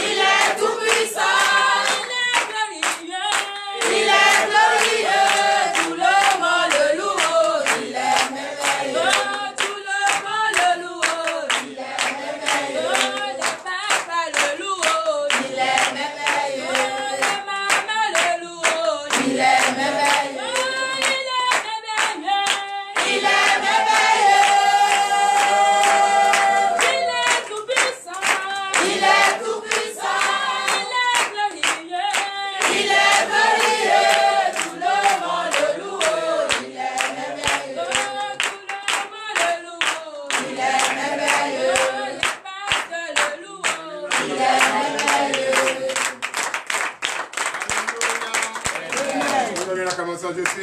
Il est tout puissant. acclamation, je suis.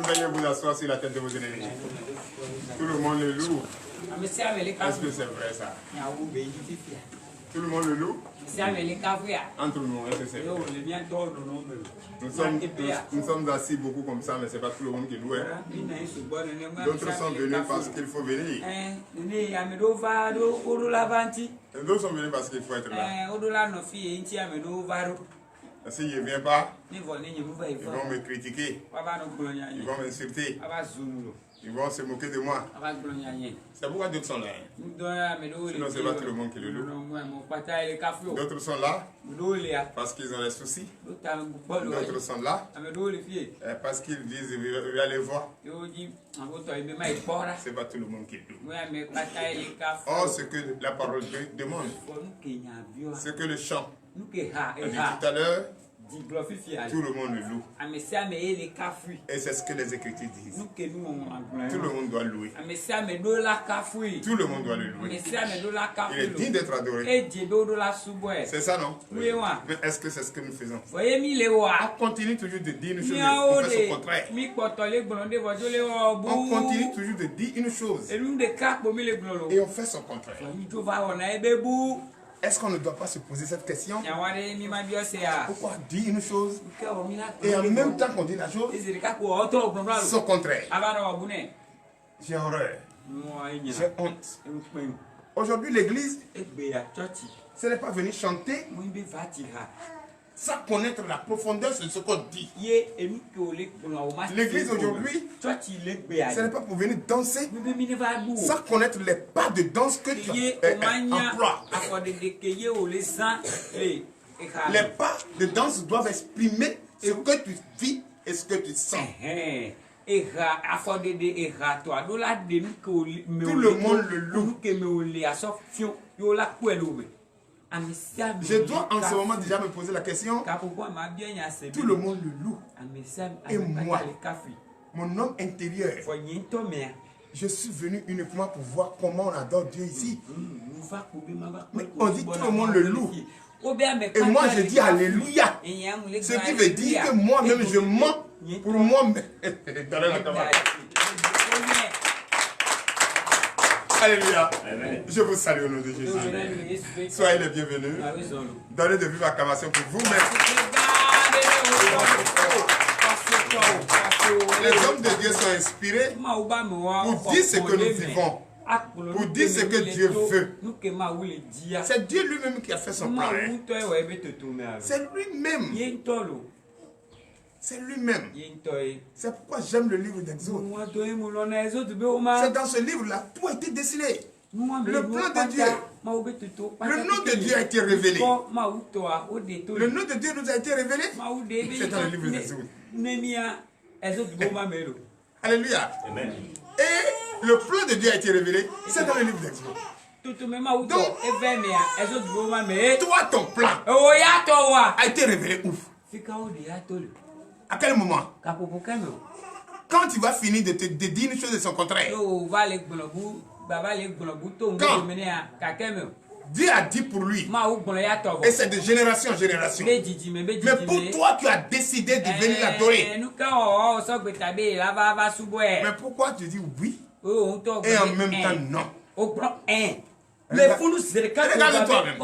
Veuillez vous asseoir sur la tête de vos ennemis. Tout le monde le loue. Est-ce que c'est vrai ça? Tout le monde le loue? Entre nous, est-ce que c'est vrai? Nous sommes assis beaucoup comme ça, mais ce n'est pas tout le monde qui loue. D'autres sont venus parce qu'il faut venir. D'autres sont venus parce qu'il faut être là. Si je ne viens pas, ils vont me critiquer, ils vont m'insulter, ils vont se moquer de moi. C'est pourquoi d'autres sont là. Sinon, ce n'est pas tout le monde qui le loue. D'autres sont là parce qu'ils ont des soucis. D'autres sont là parce qu'ils disent qu'il va aller voir. Ce n'est pas tout le monde qui le loue. Or, ce que la parole de Dieu demande, ce que le chant a dit tout à l'heure, tout le monde le loue. Et c'est ce que les Écritures disent. Tout le monde doit louer. Tout le monde doit le louer. Il est digne d'être adoré. C'est ça, non? Oui. Mais est-ce que c'est ce que nous faisons? On continue toujours de dire une chose et on fait son contraire. On continue toujours de dire une chose et on fait son contraire. Est-ce qu'on ne doit pas se poser cette question? Pourquoi dire une chose et en même temps qu'on dit la chose, son contraire? J'ai horreur. J'ai honte. Aujourd'hui, l'église, ce n'est pas venir chanter sans connaître la profondeur de ce qu'on dit. L'église aujourd'hui, ce n'est pas pour venir danser sans connaître les pas de danse que tu emploies. Les pas de danse doivent exprimer ce que tu vis et ce que tu sens. Tout le monde le loue. Je dois en ce moment déjà me poser la question. Tout le monde le loue. Et moi, mon homme intérieur, je suis venu uniquement pour voir comment on adore Dieu ici. Mais on dit tout le monde le loue. Et moi je dis Alléluia. Ce qui veut dire que moi-même je mens pour moi-même. Alléluia. Je vous salue au nom de Jésus. Soyez les bienvenus. Donnez de vives acclamations pour vous. Merci. Les hommes de Dieu sont inspirés pour dire ce que nous vivons. Pour dire ce que Dieu veut. C'est Dieu lui-même qui a fait son plan. C'est lui-même. C'est lui-même. C'est pourquoi j'aime le livre d'Exode. C'est dans ce livre-là, tout a été dessiné. Le plan de Dieu. Le nom de Dieu a été révélé. Le nom de Dieu nous a été révélé. C'est dans le livre d'Exode. Alléluia. Amen. Et le plan de Dieu a été révélé. C'est dans le livre d'Exode. Donc, toi, ton plan a été révélé où? À quel moment? Quand tu vas finir de te dire une chose de son contraire. Quand Dieu a dit pour lui, et c'est de génération en génération. Mais pour toi, tu as décidé de venir l'adorer. Mais pourquoi tu dis oui et en même temps non? Regarde toi-même.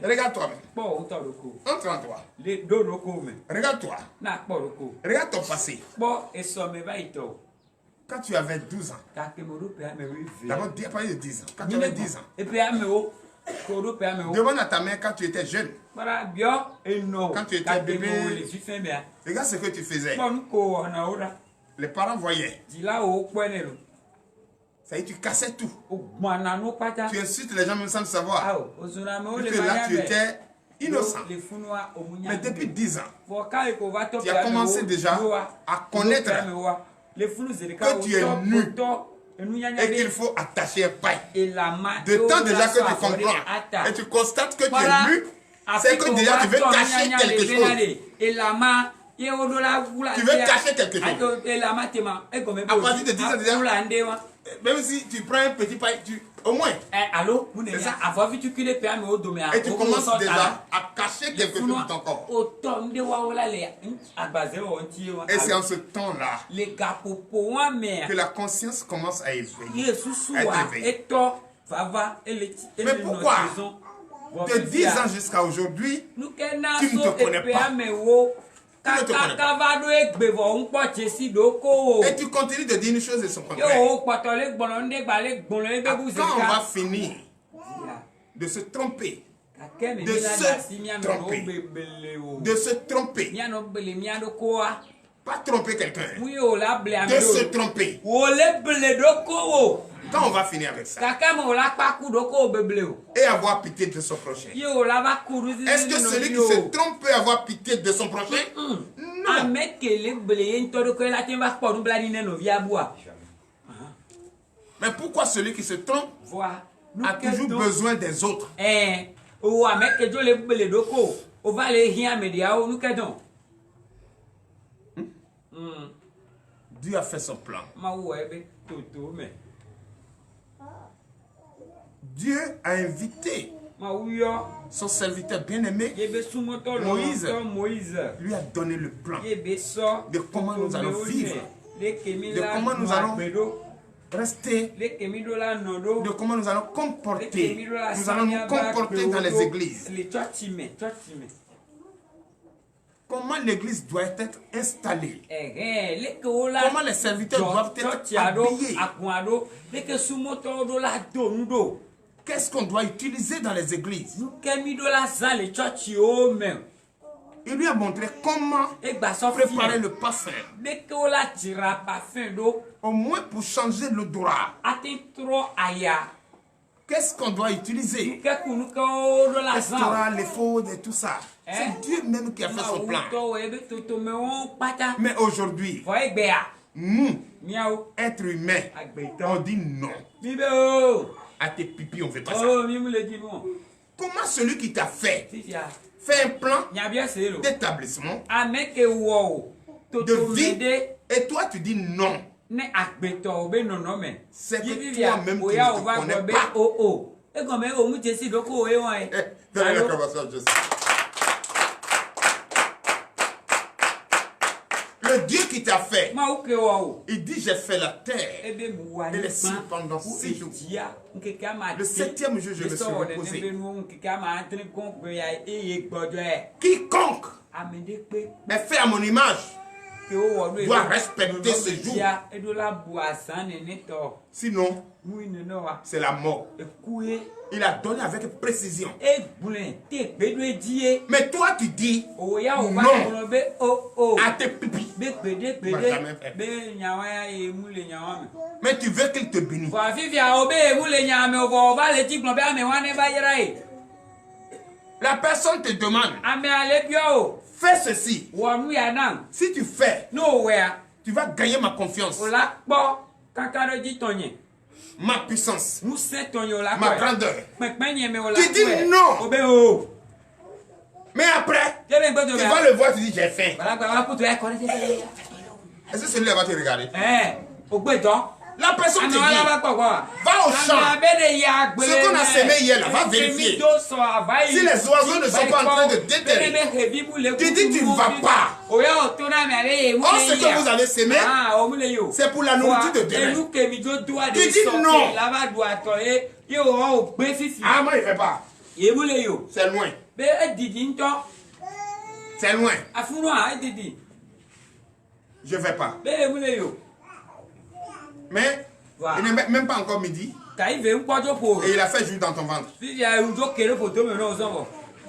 Regarde toi-même. Entre en toi. Regarde-toi. Regarde ton passé. Quand tu avais 12 ans. D'abord, parlez de 10 ans. Quand tu avais 10 ans. Demande à ta mère quand tu étais jeune. Quand tu étais bébé. Regarde ce que tu faisais. Les parents voyaient. Ça y est, tu cassais tout. Tu insultes les gens même sans le savoir. Vu que là, tu étais innocent. Mais depuis 10 ans, tu as commencé déjà à connaître que tu es nu et qu'il faut attacher un paille. De temps déjà que tu comprends et tu constates que tu es nu, c'est que déjà tu veux cacher quelque chose. Tu veux cacher quelque chose. À partir de 10 ans déjà, même si tu prends un petit paille, au moins. C'est ça. Et tu commences déjà à cacher quelque chose de ton corps. Et c'est en ce temps-là que la conscience commence à éveiller. Mais pourquoi de 10 ans jusqu'à aujourd'hui, tu ne te connais pas? Et tu continues de dire une chose et son contraire. Quand on va finir de se tromper, de se tromper, pas tromper quelqu'un, de se tromper. Quand on va finir avec ça et avoir pitié de son prochain, est-ce que celui qui se trompe peut avoir pitié de son prochain? Non. Mais pourquoi celui qui se trompe a toujours besoin des autres? Dieu a fait son plan. Dieu a invité son serviteur bien-aimé, Moïse, lui a donné le plan de comment nous allons vivre, de comment nous allons rester, de comment nous allons comporter. Nous allons nous comporter dans les églises. Comment l'église doit être installée. Comment les serviteurs doivent être habillés. Qu'est-ce qu'on doit utiliser dans les églises? Il lui a montré comment préparer le parfum. Au moins pour changer l'odorat. Qu'est-ce qu'on doit utiliser? Les fauves et tout ça. C'est Dieu même qui a fait son plan. Mais aujourd'hui, nous, êtres humains, on dit non. À tes pipis, on ne fait pas ça. Comment celui qui t'a fait un plan d'établissement, de vie, et toi tu dis non? C'est que toi-même tu ne te connais pas. Donne l'acclamation à Jésus. Le Dieu qui t'a fait, il dit j'ai fait la terre et les cieux pendant 6 jours. Le 7e jour je me suis reposé. Quiconque est fait à mon image doit respecter ce jour. Sinon, c'est la mort. Il a donné avec précision. Mais toi tu dis non à tes pipis. Mais tu veux qu'il te bénisse. La personne te demande, fais ceci. Si tu fais, tu vas gagner ma confiance, ma puissance, ma grandeur. Tu dis non. Mais après, tu vas le voir, tu dis j'ai faim. Est-ce que celui-là va te regarder? La personne te dit, va au champ. Ce qu'on a semé hier, là, va vérifier. Si les oiseaux ne sont pas en train de déterrer, tu dis tu ne vas pas. Or, ce que vous avez semé, c'est pour la nourriture de demain. Tu dis non. Ah, moi, il ne fait pas. C'est loin. C'est loin. Je ne vais pas. Mais il n'est même pas encore midi. Et il a fait jouer dans ton ventre.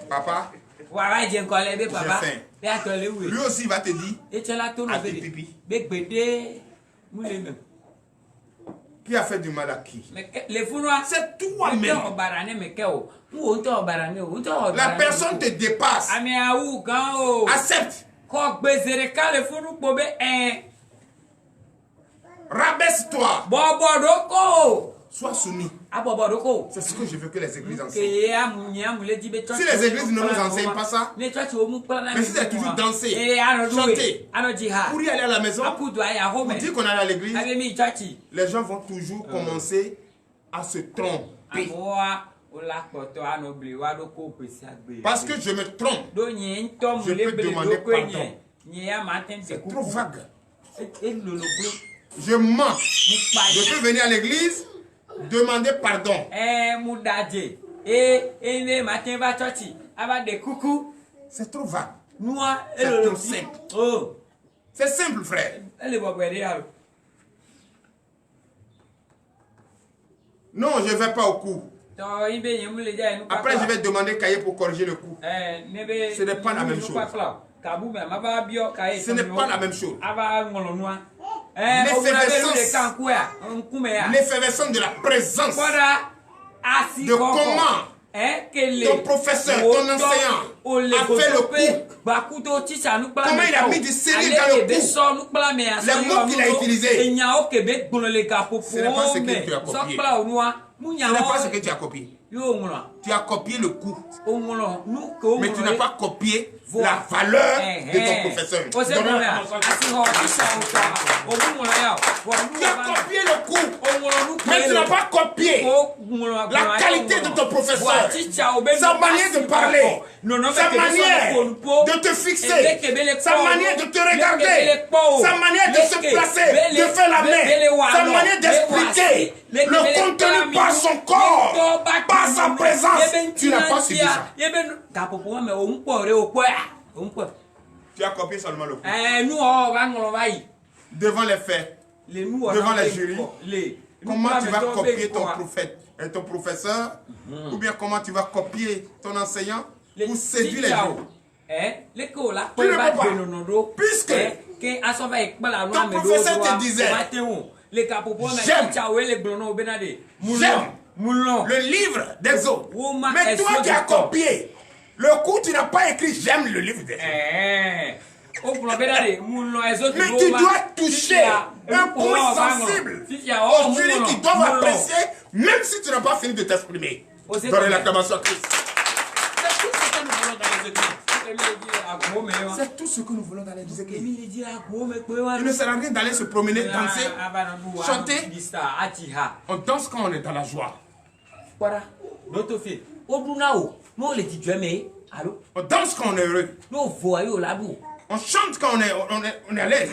Papa, j'ai faim. Lui aussi il va te dire à tes pipis. Qui a fait du mal à qui? C'est toi-même. La personne te dépasse. Accepte. Rabaisse-toi. sois soumis. C'est ce que je veux que les églises enseignent. Si les églises ne nous enseignent pas ça, mais si c'est toujours danser, chanter, pour y aller à la maison, pour dire qu'on est à l'église, les gens vont toujours commencer à se tromper. Parce que je me trompe, je peux demander pardon. C'est trop vague. Je mens. Je peux venir à l'église, demander pardon. C'est trop vague. C'est trop simple. C'est simple, frère. Non, je ne vais pas au cours. Après, je vais demander cahier pour corriger le coup. Ce n'est pas la même chose. Ce n'est pas la même chose. L'effervescence de la présence, de comment ton professeur, ton enseignant a fait le coup, comment il a mis du sérieux dans le coup, les mots qu'il a utilisés. Ce n'est pas ce que tu as copié. Ce n'est pas ce que tu as copié. Tu as copié le coup, mais tu n'as pas copié la valeur de ton professeur. Tu as copié le coup, mais tu n'as pas copié la qualité de ton professeur, sa manière de parler, sa manière de te fixer, sa manière de te regarder, sa manière de se placer, de faire la main, sa manière d'expliquer le contenu par son corps, par sa présence. Tu n'as pas suivi ça. Tu as copié seulement le coup. Devant les faits, devant les jurys, comment tu vas copier ton prophète et ton professeur, ou bien comment tu vas copier ton enseignant pour séduire les gens. Tu ne peux pas. Puisque ton professeur te disait, j'aime le livre d'Exode. Mais toi qui as copié le coup, tu n'as pas écrit j'aime le livre d'Exode. Mais tu dois toucher un point sensible aux jurys qui doivent apprécier, même si tu n'as pas fini de t'exprimer. Donnez l'acclamation à Christ. C'est tout ce que nous voulons dans les églises. Il ne sert à rien d'aller se promener, danser, chanter. On danse quand on est dans la joie. On danse quand on est heureux. On chante quand on est à l'aise.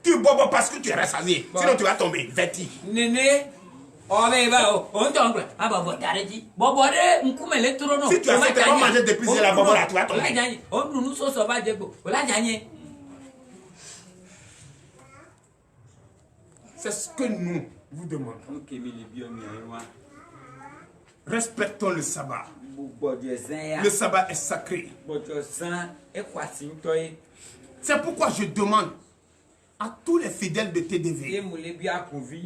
Tu bois parce que tu es rassasié. Sinon tu vas tomber. Vertige. Si tu as fait tellement manger depuis la bobo là, tu vas tomber. C'est ce que nous vous demandons. Respectons le sabbat. Le sabbat est sacré. C'est pourquoi je demande à tous les fidèles de TDV,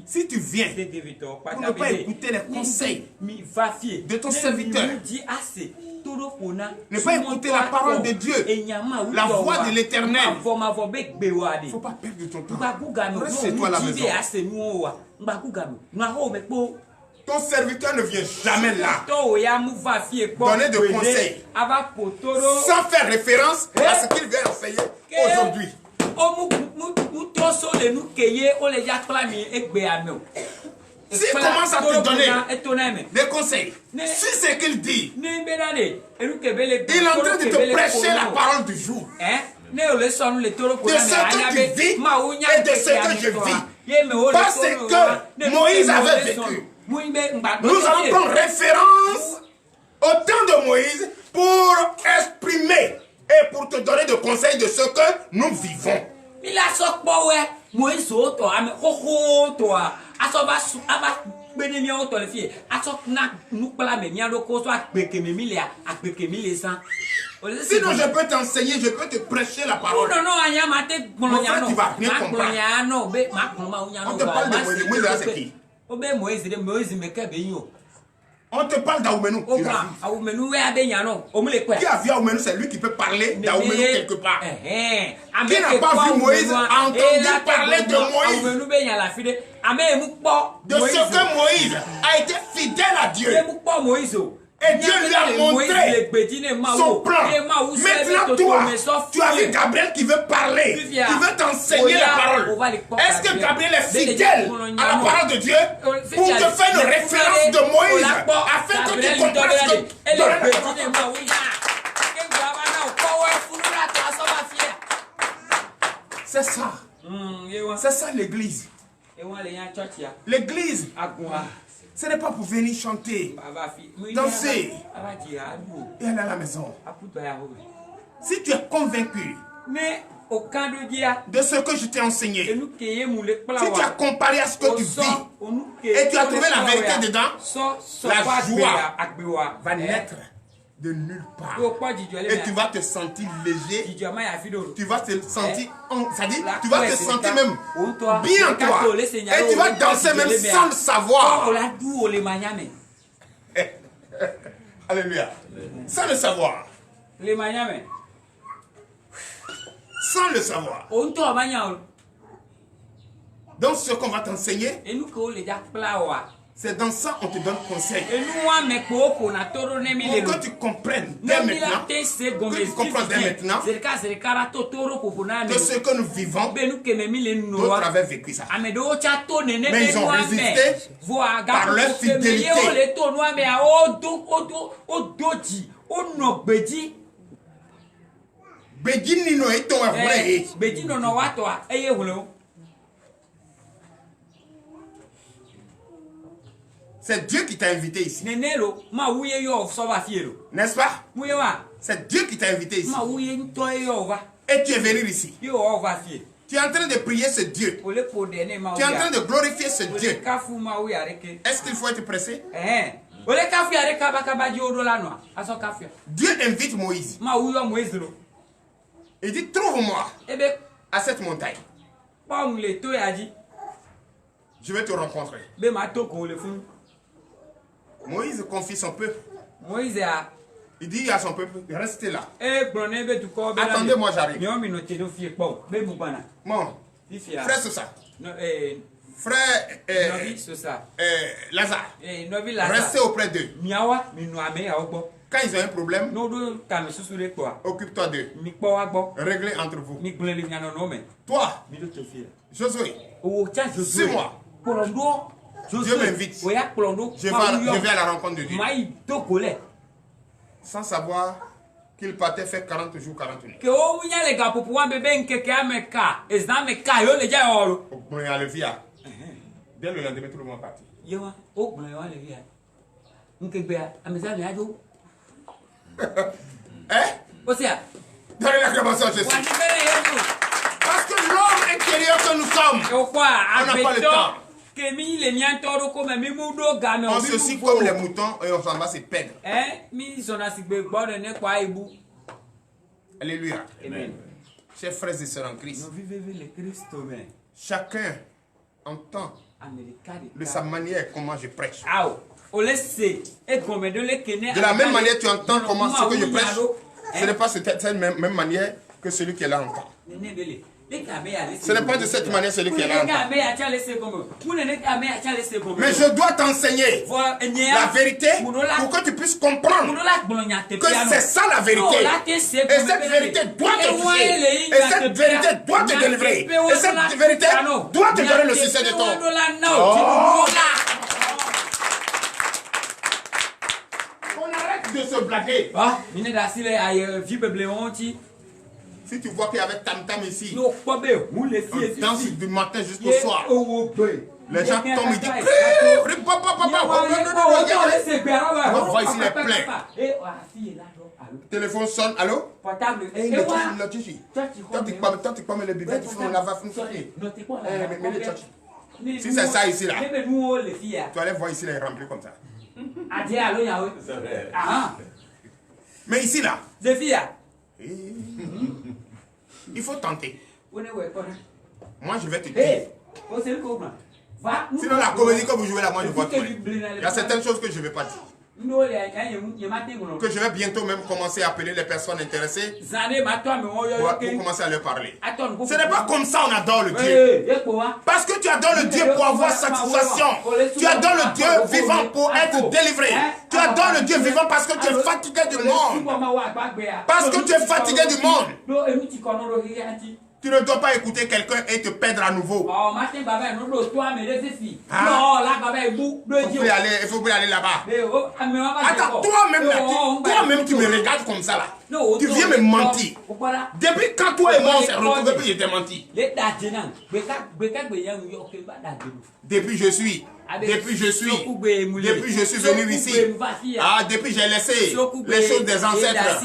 si tu viens pour ne pas écouter les conseils de ton serviteur, ne pas écouter la parole de Dieu, la voix de l'Éternel, il ne faut pas perdre ton temps. Reste chez toi à la maison. Ton serviteur ne vient jamais là donner de conseils sans faire référence à ce qu'il vient enseigner aujourd'hui. S'il commence à te donner des conseils sur ce qu'il dit, il est en train de te prêcher la parole du jour. De ce que tu vis et de ce que je vis. Pas ce que Moïse avait vécu. Nous allons prendre référence au temps de Moïse pour exprimer et pour te donner des conseils de ce que nous vivons. Sinon je peux t'enseigner, je peux te prêcher la parole. Mon frère, tu vas rien comprendre. On te parle de Moïse. Moïse, c'est qui? On te parle d'Aoumenou. Qui a vu Aoumenou, c'est lui qui peut parler d'Aoumenou quelque part. Qui n'a pas vu Moïse, a entendu parler de Moïse. De ce que Moïse a été fidèle à Dieu. Et Dieu lui a montré son plan. Maintenant, toi, tu as vu Gabriel qui veut parler, qui veut t'enseigner la parole. Est-ce que Gabriel est fidèle à la parole de Dieu pour te faire une référence de Moïse afin que tu comprennes ce que c'est ça. C'est ça l'église. L'église, ce n'est pas pour venir chanter, danser et aller à la maison. Si tu es convaincu de ce que je t'ai enseigné, si tu as comparé à ce que tu vis et tu as trouvé la vérité dedans, la joie va naître de nulle part. Et tu vas te sentir léger. Tu vas te sentir, tu vas te sentir même bien en toi. Et tu vas danser même sans le savoir. Alléluia. Sans le savoir. Sans le savoir. Donc ce qu'on va t'enseigner, c'est dans ça qu'on te donne conseil. Pour que tu comprennes dès maintenant, que tu comprennes dès maintenant que ce que nous vivons, d'autres avaient vécu ça. Mais ils ont résisté par leur fidélité. C'est Dieu qui t'a invité ici. N'est-ce pas? C'est Dieu qui t'a invité ici. Et tu es venu ici. Tu es en train de prier ce Dieu. Tu es en train de glorifier ce Dieu. Est-ce qu'il faut être pressé? Dieu invite Moïse. Il dit, trouve-moi à cette montagne. Je vais te rencontrer. Moïse confie son peuple. Il dit à son peuple, restez là. Attendez-moi, j'arrive. Bon, frère Sosa. Frère Lazare. Restez auprès d'eux. Quand ils ont un problème, occupe-toi d'eux. Réglez entre vous. Toi, Josué, suis-moi. Dieu m'invite. Je vais à la rencontre de Dieu. Sans savoir qu'il partait faire 40 jours, 40 nuits. Dès le lendemain, tout le monde est parti. Hein? Donnez l'acclamation à Jésus. Parce que l'homme intérieur que nous sommes, on n'a pas le temps. On se suit comme les moutons et on s'en va se perdre. Alléluia. Amen. Chers frères et sœurs en Christ, chacun entend de sa manière comment je prêche. De la même manière, tu entends comment ce que je prêche. Ce n'est pas de cette même manière que celui qui est là entend. Ce n'est pas de cette manière celui qui est là entend. Mais je dois t'enseigner la vérité pour que tu puisses comprendre que c'est ça la vérité. Et cette vérité doit te toucher. Et cette vérité doit te délivrer. Et cette vérité doit te donner le succès de ton. On arrête de se blaguer. Si tu vois qu'il y avait tam-tam ici, on danse du matin jusqu'au soir. Les gens tombent, ils disent on voit ici les pleins. Téléphone sonne, allô? Si c'est ça ici là, tu allais voir ici les remplis comme ça. Mais ici là, il faut tenter. Moi je vais te dire. Sinon la comédie que vous jouez là, moi je vois tout. Il y a certaines choses que je ne vais pas dire. que je vais bientôt même commencer à appeler les personnes intéressées pour commencer à leur parler. Ce n'est pas comme ça on adore le Dieu. Parce que tu adores le Dieu pour avoir satisfaction. Tu adores le Dieu vivant pour être délivré. Tu adores le Dieu vivant parce que tu es fatigué du monde. Parce que tu es fatigué du monde. Tu ne dois pas écouter quelqu'un et te perdre à nouveau. Il faut plus aller là-bas. Attends, toi-même tu me regardes comme ça là. Tu viens me mentir. Depuis quand toi et moi on s'est retrouvés puis je t'ai menti. Depuis je suis venu ici. Depuis j'ai laissé les choses des ancêtres.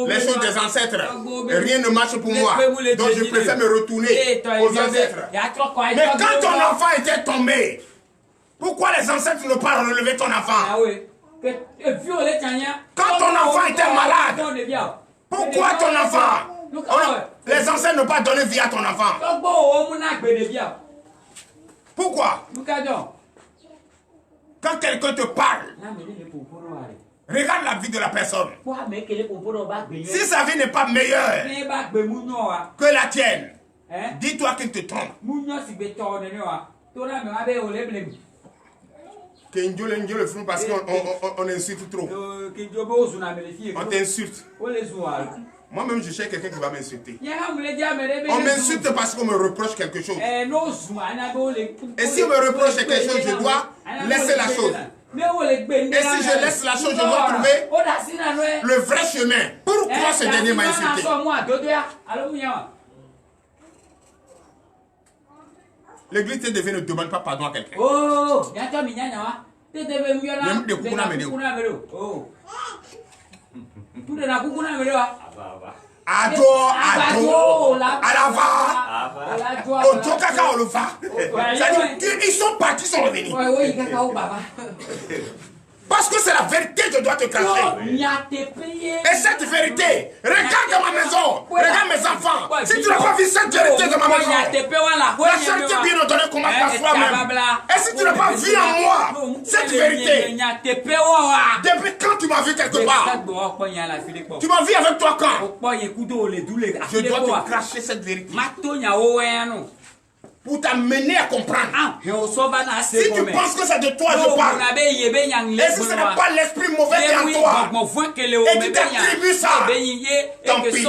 Les choses des ancêtres. Rien ne marche pour moi. Donc je préfère me retourner aux ancêtres. Mais quand ton enfant était tombé, pourquoi les ancêtres n'ont pas relevé ton enfant? Quand ton enfant était malade, pourquoi ton enfant? Les ancêtres n'ont pas donné vie à ton enfant. Pourquoi? Quand quelqu'un te parle, regarde la vie de la personne. Si sa vie n'est pas meilleure que la tienne, dis-toi qu'il te trompe. Parce qu'on insulte trop. On t'insulte. Moi-même, je cherche quelqu'un qui va m'insulter. On m'insulte parce qu'on me reproche quelque chose. Et si on me reproche quelque chose, je dois laisser la chose. Et si je laisse la chose, je dois trouver le vrai chemin. Pourquoi ce dernier m'a insulté? L'église te devait ne demande pas pardon à quelqu'un. Ils sont partis, ils sont revenus. Parce que c'est la vérité, je dois te cacher. Et cette vérité, regarde ma maison, regarde mes enfants. Si tu n'as pas vu cette vérité de ma maison, la charité bien ordonnée commence par soi-même. Et si tu n'as pas vu en moi cette vérité, depuis quand tu m'as vu quelque part? Tu m'as vu avec toi quand? Je dois te cracher cette vérité pour t'amener à comprendre. Si tu penses que c'est de toi je parle, et si ce n'est pas l'esprit mauvais qui est en toi, et tu t'attribues ça, tant pis.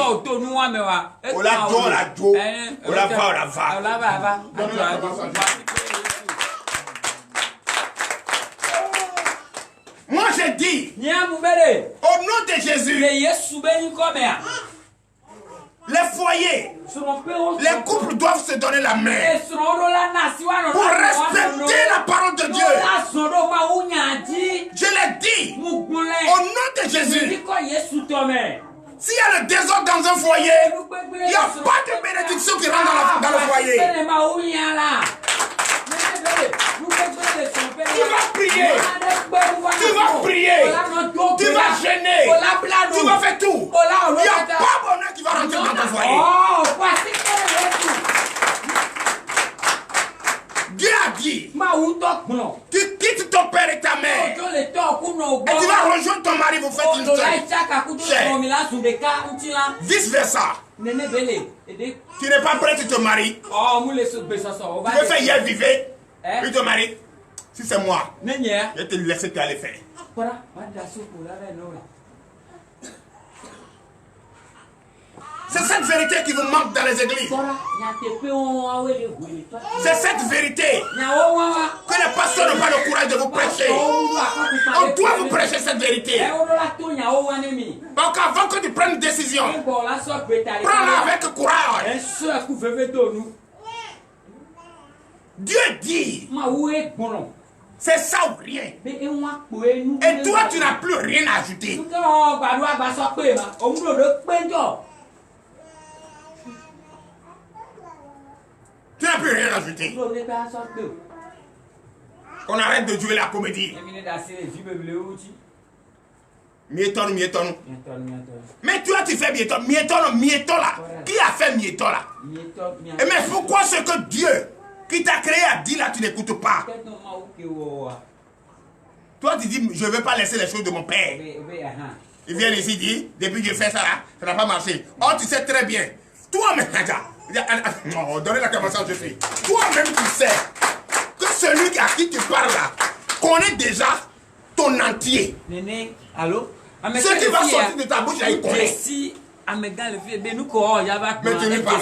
Moi j'ai dit, au nom de Jésus, les foyers, les couples doivent se donner la main pour respecter la parole de Dieu. Je l'ai dit au nom de Jésus. S'il y a le désordre dans un foyer, il n'y a pas de bénédiction qui rentre dans le foyer. Tu vas prier, tu vas gêner, tu vas faire tout. Il n'y a pas bonheur qui va rentrer dans ton foyer. Dieu a dit, tu quittes ton père et ta mère, et tu vas rejoindre ton mari, vous faites une seule. Vice versa. Tu n'es pas prêt, tu te maries. Tu veux faire hier vivre, puis te maries. Si c'est moi, je vais te laisser aller faire. C'est cette vérité qui vous manque dans les églises. C'est cette vérité que les pasteurs n'ont pas le courage de vous prêcher. On doit vous prêcher cette vérité. Donc avant que tu prennes une décision, prends-la avec courage. Dieu dit, c'est ça ou rien. Et toi, tu n'as plus rien à ajouter. Tu n'as plus rien à ajouter. On arrête de jouer la comédie. Mieton. Mais toi, tu fais mieton là. Qui a fait mieton là? Et mais pourquoi ce que Dieu qui t'a créé a dit là, tu n'écoutes pas? Toi, tu dis, je ne veux pas laisser les choses de mon père. Il vient ici, il dit, depuis que je fais ça là, ça n'a pas marché. Oh, tu sais très bien. Toi-même, non, donnez la caméra, je fais. Toi-même, tu sais que celui à qui tu parles là connaît déjà ton entier. Néné, allô? Ce qui va sortir de ta bouche, là, il connaît. Mais tu ne pas.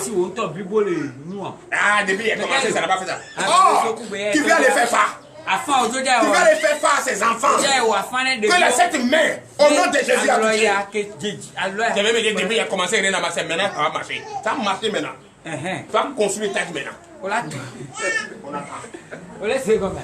Ah, depuis il a commencé, ça n'a pas fait ça. Oh, tu viens les faire faire. Tu vas les faire faire à ses enfants. Que la cette main, au nom de Jésus, a touché. Je vais me dire, depuis il a commencé, rien n'a marché. Maintenant, ça va marcher. Ça va marcher maintenant. Tu vas me construire ta maintenant. On attend. On laisse comme ça.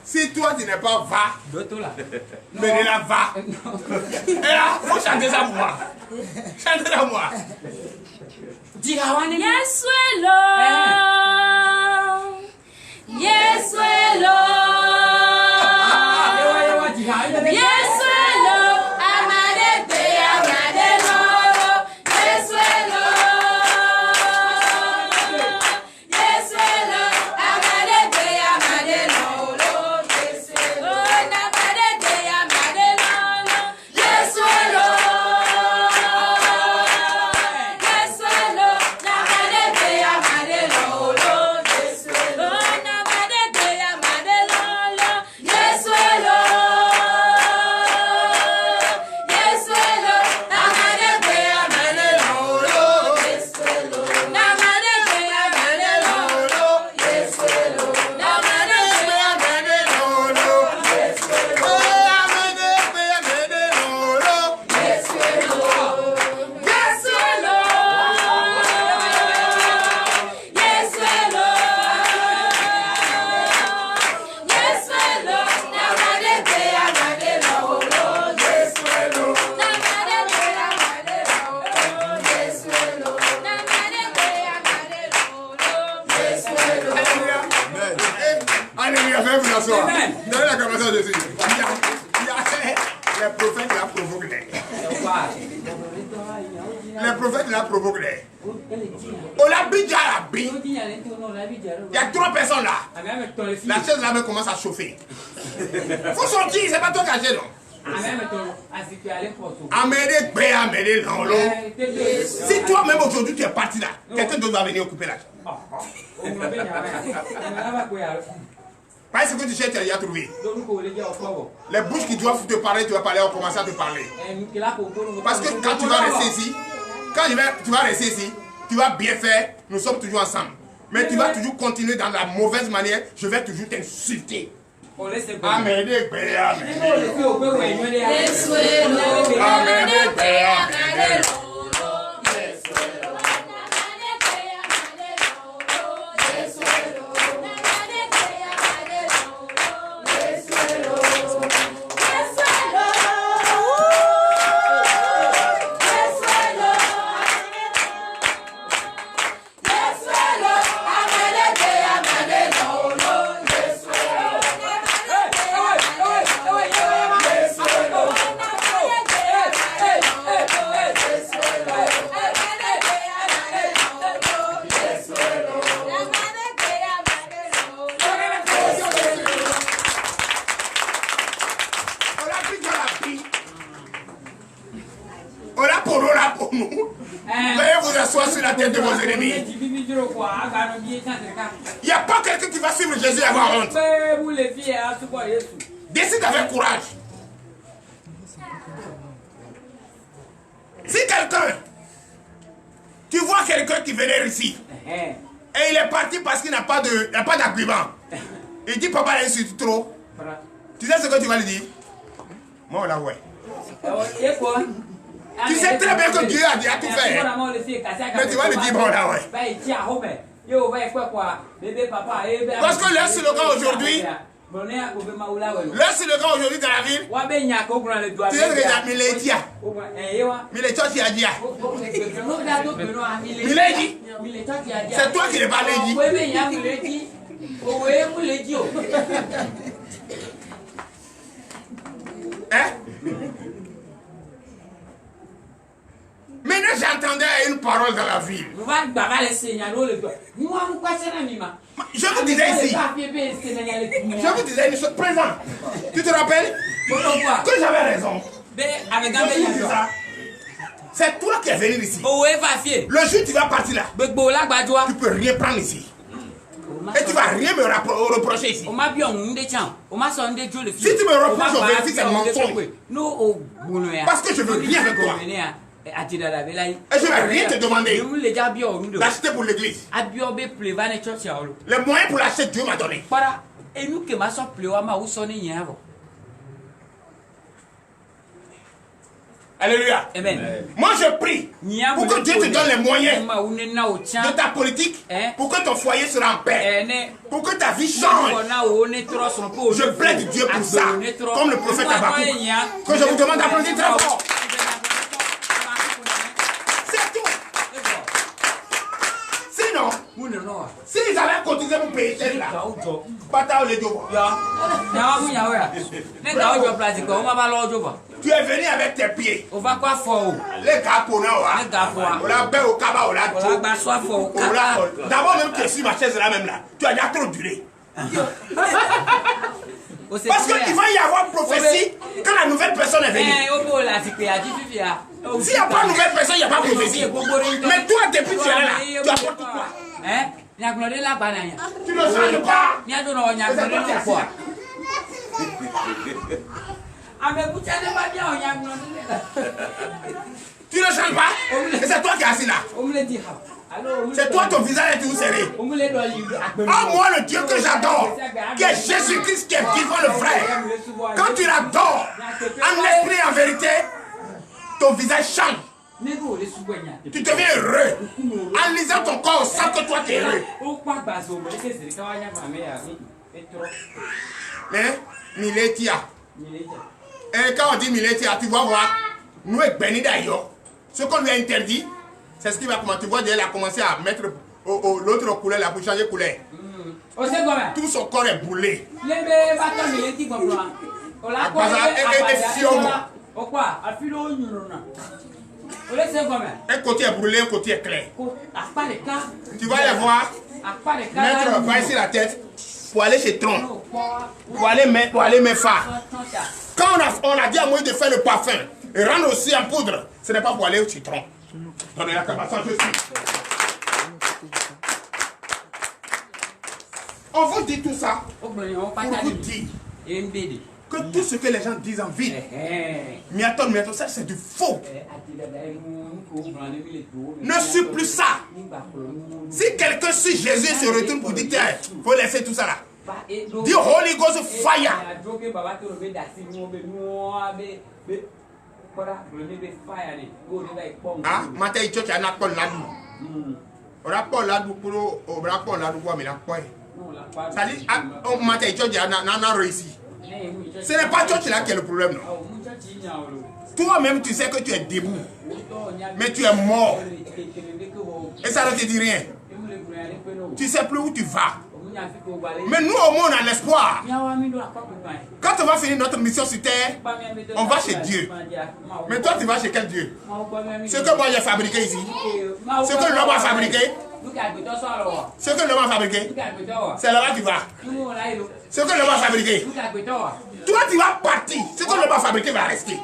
Si toi tu n'es pas va, mais là va. Et là, faut chanter ça pour moi. Chantez ça pour moi. Yes, we love. Yes, we love. Yes, we love. Amade te, amade love. Yes, we love. Yes, we love. Amade te, amade love. Yes, we love. Amade te, amade love. Yes, we love. Yes, we love. Amade te, amade love. Yes, we love. Amade te, amade love. Yes, we love. Yes, we love. Amade te, amade love. Yes, we love. Amade te, amade love. Yes, we love. Amade te, amade love. Yes, we love. Yes, we love. Yes, we love. Yes, we love. Yes, we love. Amade te, amade love. Yes, we love. Amade te, amade love. Yes, we love. Amade te, amade love. Yes, we love. Alléluia, fais vous asseoir. Donnez la caméra à Jésus. Les prophètes la provoquent. Les prophètes la provoquent. On l'a déjà la bille. Il y a 3 personnes là. La chaise là commence à chauffer. Faut sortir, c'est pas toi qui as gêné, non. Amédée, Amédée, non. Si toi-même aujourd'hui tu es parti là, quelqu'un d'autre va venir occuper la chaise. Parce que tu cherches, tu as trouvé. Les bouches qui doivent te parler, tu vas parler, on commence à te parler. Parce que quand tu vas rester ici, tu vas rester ici, tu vas bien faire, nous sommes toujours ensemble. Mais tu vas toujours continuer dans la mauvaise manière, je vais toujours t'insulter. Amen. Yes, la tête de vos ennemis. Il n'y a pas quelqu'un qui va suivre Jésus et avoir honte. Décide avec courage. Si quelqu'un, tu vois quelqu'un qui venait ici, et il est parti parce qu'il n'a pas d'argument, il dit papa l'insulte trop, tu sais ce que tu vas lui dire? Moi là ouais. Tu sais très bien que Dieu a tout fait. Mais tu vas lui dire bon là ouais. Parce que leur slogan aujourd'hui, dans la ville, tu es déjà Miletia. C'est toi qui n'es pas Lady. Hein? Maintenant j'entendais une parole dans la ville. Je vous disais ici. Je vous disais une chose présente. Tu te rappelles que j'avais raison. C'est toi qui es venu ici. Le jour où tu vas partir là, tu ne peux rien prendre ici. Et tu ne vas rien me reprocher ici. Si tu me reproches au vérité, c'est un mensonge. Parce que je veux rien avec toi. Et je ne vais rien te demander. L'acheter pour l'église. Les moyens pour l'acheter, Dieu m'a donné. Alléluia. Amen. Moi je prie pour que Dieu te donne les moyens de ta politique, pour que ton foyer sera en paix, pour que ta vie change. Je plaide Dieu pour ça, comme le prophète Habakkuk, que je vous demande d'applaudir très fort. C'est tout. Sinon, s'ils avaient cotisé pour payer celle là, tu es venu avec tes pieds. Les gars pour nous, on l'a baie au cabas, on l'a tout. D'abord, même que si ma chaise est là même là, tu as déjà trop duré. Parce qu'il va y avoir prophétie quand la nouvelle personne est venue. S'il n'y a pas de nouvelle personne, il n'y a pas de prophétie. Mais toi, depuis que tu es là, tu apportes quoi? Tu ne changes pas. Tu ne changes pas. Et c'est toi qui es assis là. C'est toi, ton visage est tout serré. Oh, moi, le Dieu que j'adore, qui est Jésus-Christ, qui est vivant le vrai. Quand tu l'adores, en esprit et en vérité, ton visage change. Tu deviens heureux. En lisant ton corps, on sent que toi tu es heureux. Mais, Miletia. Et quand on dit Miletia, tu vas voir, nous et Béni d'ailleurs, ce qu'on lui a interdit, c'est ce qui va commencer. Tu vois, il a commencé à mettre l'autre couleur là pour changer de couleur. Tout son corps est brûlé. Un côté est brûlé, un côté est clair. Tu vas les voir, mettre pas ici la tête pour aller chez Tron, pour aller mettre phare. Quand on a dit à moi de faire le parfum et rendre aussi en poudre, ce n'est pas pour aller au citron. Donnez la capacité, je suis. On vous dit tout ça pour vous dire que tout ce que les gens disent en ville, Miaton, ça c'est du faux. Ne suis plus ça. Si quelqu'un suit Jésus se retourne pour dire, il faut laisser tout ça là. Dis Holy Ghost fire. Ah, matin il y a un appel là-dedans. On a pas là-dedans pour ça dit, on matin il y a un réussi. Ce n'est pas toi qui est le problème, non. Toi-même, tu sais que tu es debout, mais tu es mort. Et ça ne te dit rien. Tu ne sais plus où tu vas. Mais nous, au moins, on a l'espoir. Quand on va finir notre mission sur terre, on va chez Dieu. Mais toi, tu vas chez quel Dieu? Ce que moi j'ai fabriqué ici, ce que l'homme a fabriqué, ce que l'homme a fabriqué, c'est là-bas que tu vas. Ce que l'homme a fabriqué, toi tu vas partir. Ce que l'homme a fabriqué va rester.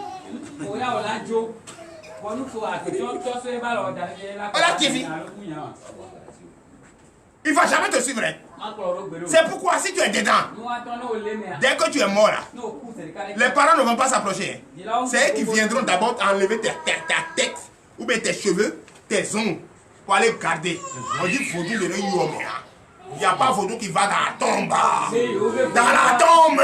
Voilà qui vit. Il ne va jamais te suivre. C'est pourquoi si tu es dedans, dès que tu es mort là, les parents ne vont pas s'approcher. C'est eux qui viendront d'abord enlever ta tête, ou bien tes cheveux, tes ongles, pour aller garder. On dit Vodou de l'homme. Il n'y a pas Vodou qui va dans la tombe. Dans la tombe.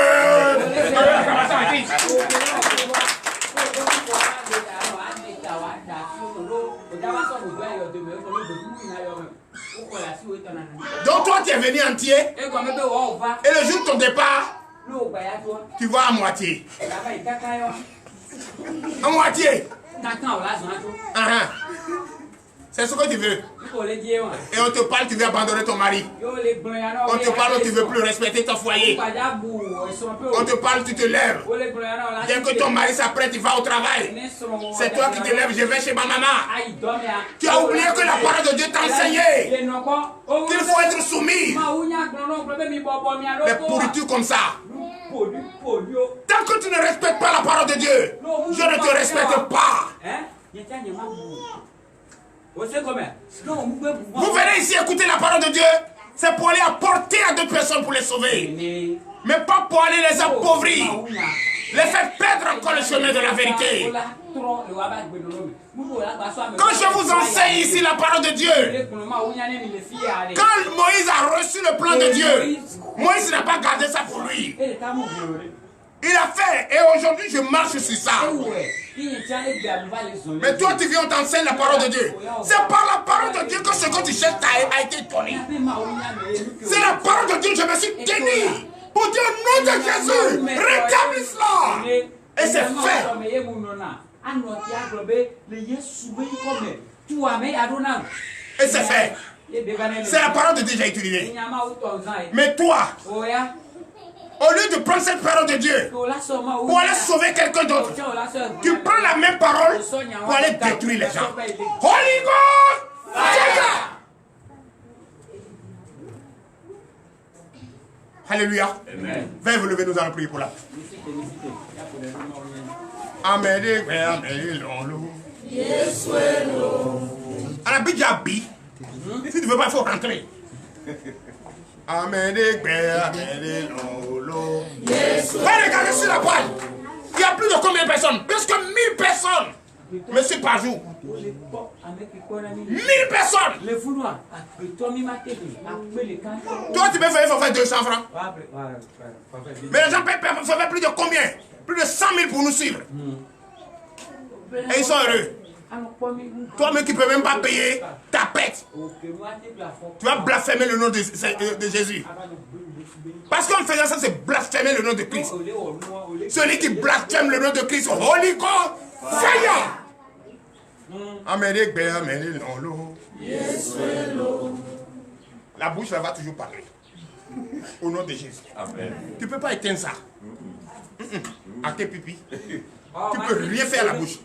Donc toi tu es venu entier et le jour de ton départ tu vas à moitié. À moitié. C'est ce que tu veux. Et on te parle, tu veux abandonner ton mari. On te parle, tu ne veux plus respecter ton foyer. On te parle, tu te lèves. Dès que ton mari s'apprête, il va au travail. C'est toi qui te lèves, je vais chez ma maman. Tu as oublié que la parole de Dieu t'a enseigné qu'il faut être soumis. Les pourritures comme ça. Tant que tu ne respectes pas la parole de Dieu, je ne te respecte pas. Vous venez ici écouter la parole de Dieu, c'est pour aller apporter à d'autres personnes pour les sauver. Mais pas pour aller les appauvrir, les faire perdre encore le chemin de la vérité. Quand je vous enseigne ici la parole de Dieu, quand Moïse a reçu le plan de Dieu, Moïse n'a pas gardé ça pour lui. Il a fait, et aujourd'hui je marche sur ça. Mais toi tu viens, on t'enseigne la parole de Dieu. C'est par la parole de Dieu que ce que tu cherches a été donné. C'est la parole de Dieu, je me suis tenu. Pour dire au nom de Jésus, rétablis cela. Et c'est fait. Et c'est fait. C'est la parole de Dieu que j'ai utilisée. Mais toi, au lieu de prendre cette parole de Dieu pour aller sauver quelqu'un d'autre, tu prends la même parole pour aller détruire les gens. Holy God! Fire! Alléluia. Veuillez vous lever, nous allons prier pour la. Amen. À la Bijabi, si tu ne veux pas, il faut rentrer. Amen. Va regarder sur la page. Il y a plus de combien de personnes? Plus que 1000 personnes. Monsieur par jour. 1000 personnes. Toi, tu peux faire 200 francs. Mais les gens peuvent faire plus de combien? Plus de 100 000 pour nous suivre. Et ils sont heureux. Toi-même qui ne peux même pas payer ta pète. Tu vas blasphémer le nom de Jésus. Parce qu'en faisant ça, c'est blasphémer le nom de Christ. Celui qui blasphème le nom de Christ, Holy God, fire! Amen. La bouche, elle va toujours parler. Au nom de Jésus. Amen. Tu ne peux pas éteindre ça. À tes pipis. Tu ne peux rien faire à la bouche.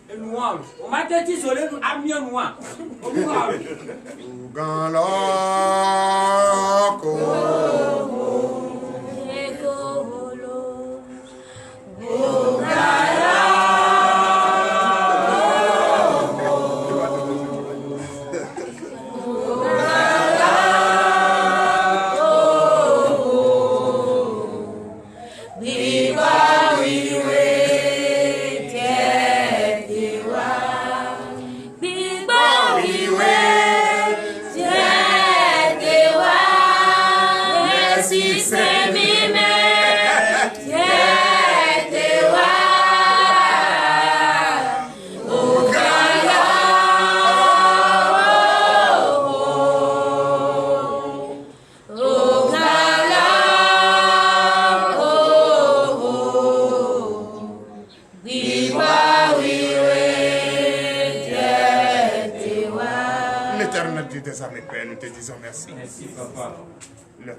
Père, nous te disons merci. Merci, Papa.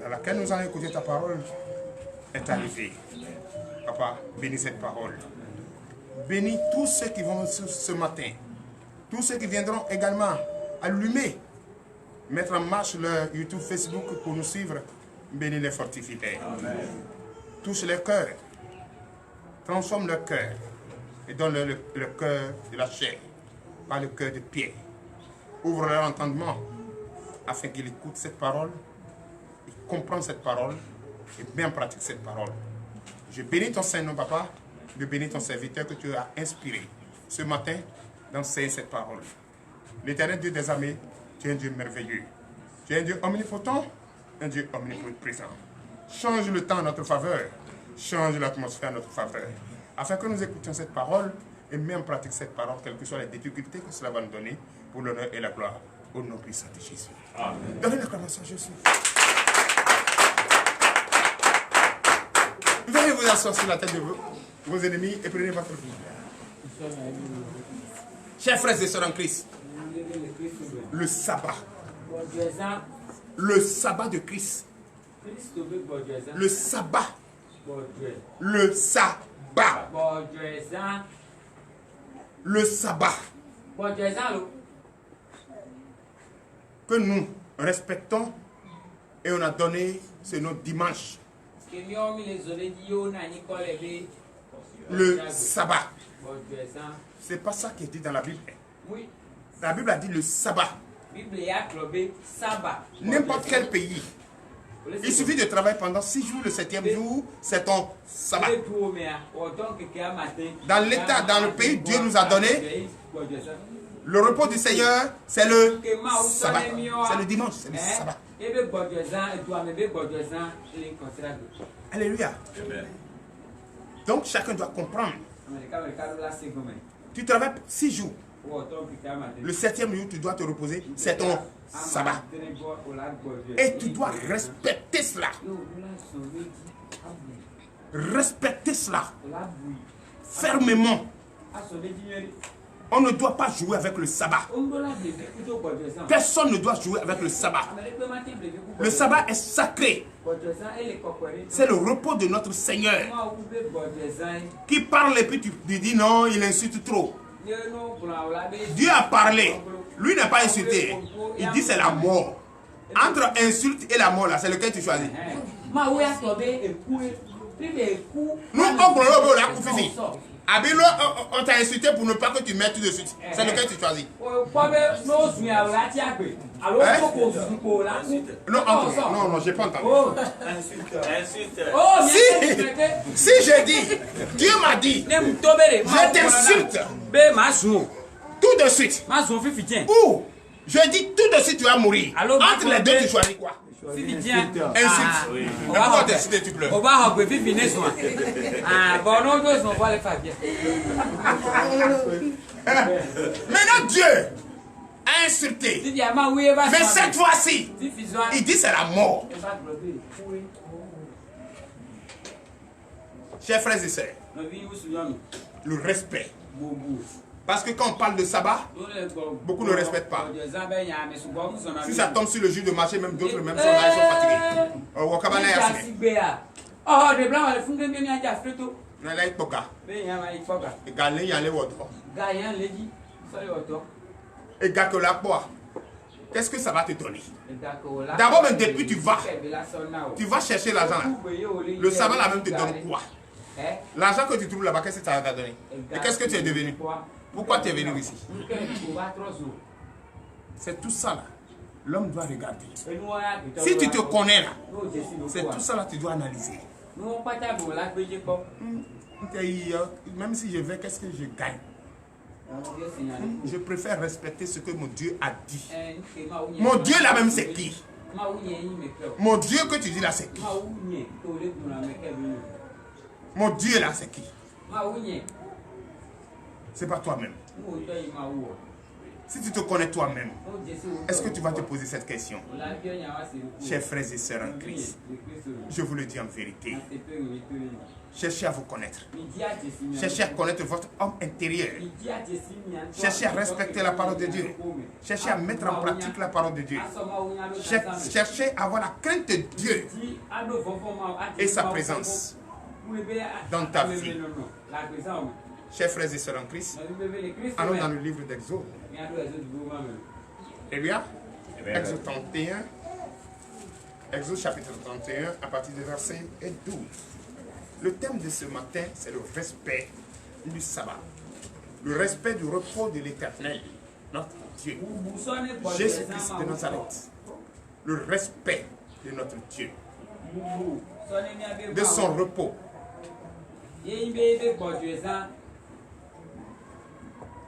À laquelle nous allons écouter ta parole est arrivée. Papa, bénis cette parole. Bénis tous ceux qui vont ce matin. Tous ceux qui viendront également allumer, mettre en marche leur YouTube, Facebook pour nous suivre. Bénis les fortifie, Père. Touche les cœurs. Transforme leur cœur. Et donne-leur le cœur de la chair. par le cœur de Pierre. Ouvre leur entendement afin qu'ils écoutent cette parole, ils comprennent cette parole et bien pratiquent cette parole. Je bénis ton Saint-Nom, Papa. Je bénis ton serviteur que tu as inspiré ce matin d'enseigner cette parole. L'Éternel Dieu des armées, tu es un Dieu merveilleux. Tu es un Dieu omnipotent, un Dieu omniprésent. Change le temps en notre faveur. Change l'atmosphère en notre faveur. Afin que nous écoutions cette parole et mets en pratique cette parole, quelles que soient les difficultés que cela va nous donner, pour l'honneur et la gloire. Au nom puissant de Jésus. Amen. Donnez l'acclamation à Jésus. Vous allez vous asseoir sur la tête de vos ennemis et prenez votre Bible. Chers frères et sœurs en Christ, le sabbat. Le sabbat de Christ. Le sabbat. Le sabbat. Le sabbat. Que nous respectons et on a donné ce nom dimanche. Le sabbat. C'est pas ça qui est dit dans la Bible. La Bible a dit le sabbat. N'importe quel pays. Il suffit de travailler pendant 6 jours, le 7e jour, c'est ton sabbat. Dans l'état, dans le pays, Dieu nous a donné le repos du Seigneur, c'est le sabbat. C'est le dimanche, c'est le sabbat. Alléluia. Donc chacun doit comprendre. Tu travailles 6 jours. Le 7e jour, tu dois te reposer, c'est ton sabbat. Et tu dois respecter cela. Respecter cela. Fermement. On ne doit pas jouer avec le sabbat. Personne ne doit jouer avec le sabbat. Le sabbat est sacré. C'est le repos de notre Seigneur. Qui parle et puis tu dis non, il insulte trop. Dieu a parlé. Lui n'a pas insulté. Il dit c'est la mort. Entre insulte et la mort, là, c'est lequel tu choisis? Nous, Abilo, on t'a insulté pour ne pas que tu mettes tout de suite. C'est lequel tu choisis? Non, j'ai pas entendu. Si j'ai dit, Dieu m'a dit, je t'insulte tout de suite. Ou je dis tout de suite, tu vas mourir. Entre les deux, tu choisis quoi? Insulte. Pourquoi t'insulter, tu pleures? Maintenant Dieu a insulté. Mais cette fois-ci, il dit c'est la mort. Chers frères et sœurs, le respect. Parce que quand on parle de sabbat, beaucoup ne respectent pas. Si ça tombe sur le jour de marché, même d'autres même sont là, ils sont fatigués. Qu'est-ce que ça va te donner? D'abord, même depuis tu vas chercher l'argent. Le sabbat là même te donne quoi? L'argent que tu trouves là-bas, qu'est-ce que ça va te donner? Et qu'est-ce que tu es devenu? Pourquoi tu es venu ici? C'est tout ça là. L'homme doit regarder. Si tu te connais là, c'est tout ça là que tu dois analyser. Même si je vais, qu'est-ce que je gagne? Je préfère respecter ce que mon Dieu a dit. Mon Dieu là même c'est qui? Mon Dieu que tu dis là c'est qui? Mon Dieu là c'est qui? C'est pas toi-même. Si tu te connais toi-même, est-ce que tu vas te poser cette question? Chers frères et sœurs en Christ, je vous le dis en vérité. Cherchez à vous connaître. Cherchez à connaître votre homme intérieur. Cherchez à respecter la parole de Dieu. Cherchez à mettre en pratique la parole de Dieu. Cherchez à avoir la crainte de Dieu et sa présence dans ta vie. Chers frères et sœurs en Christ, allons dans le livre d'Exode. Eh bien, Exode 31, Exode chapitre 31, à partir du verset 12. Le thème de ce matin, c'est le respect du sabbat. Le respect du repos de l'Éternel. notre Dieu. Jésus-Christ de Nazareth. Le respect de notre Dieu. De son repos.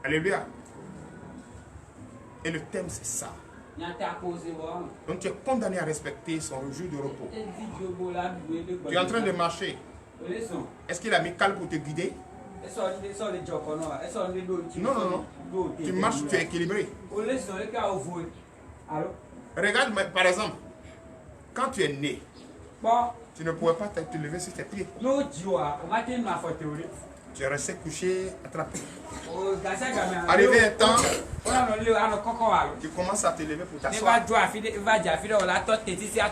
Alléluia. Et le thème c'est ça. Donc tu es condamné à respecter son jour de repos. Tu es en train de marcher. Est-ce qu'il a mis calme pour te guider? Non, non, non. Tu marches, tu es équilibré. Regarde, par exemple, quand tu es né, tu ne pouvais pas te lever sur tes pieds. Tu es resté couché, attrapé. Arrivé un temps, tu commences à te lever pour t'asseoir.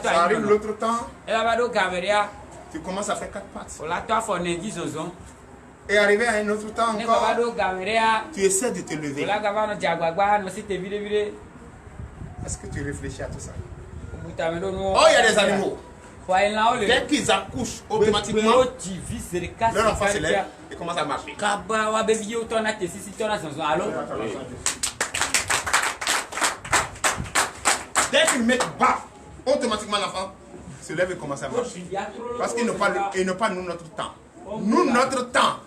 Ça arrive l'autre temps, tu commences à faire 4 pattes. Et arrivé à un autre temps encore, tu essaies de te lever. Est-ce que tu réfléchis à tout ça? Oh, il y a des animaux. Dès qu'ils accouchent, automatiquement, leur enfant se lève et commence à marcher. Dès qu'ils mettent bas, automatiquement l'enfant se lève et commence à marcher. Parce qu'ils n'ont pas nous notre temps. Nous, notre temps,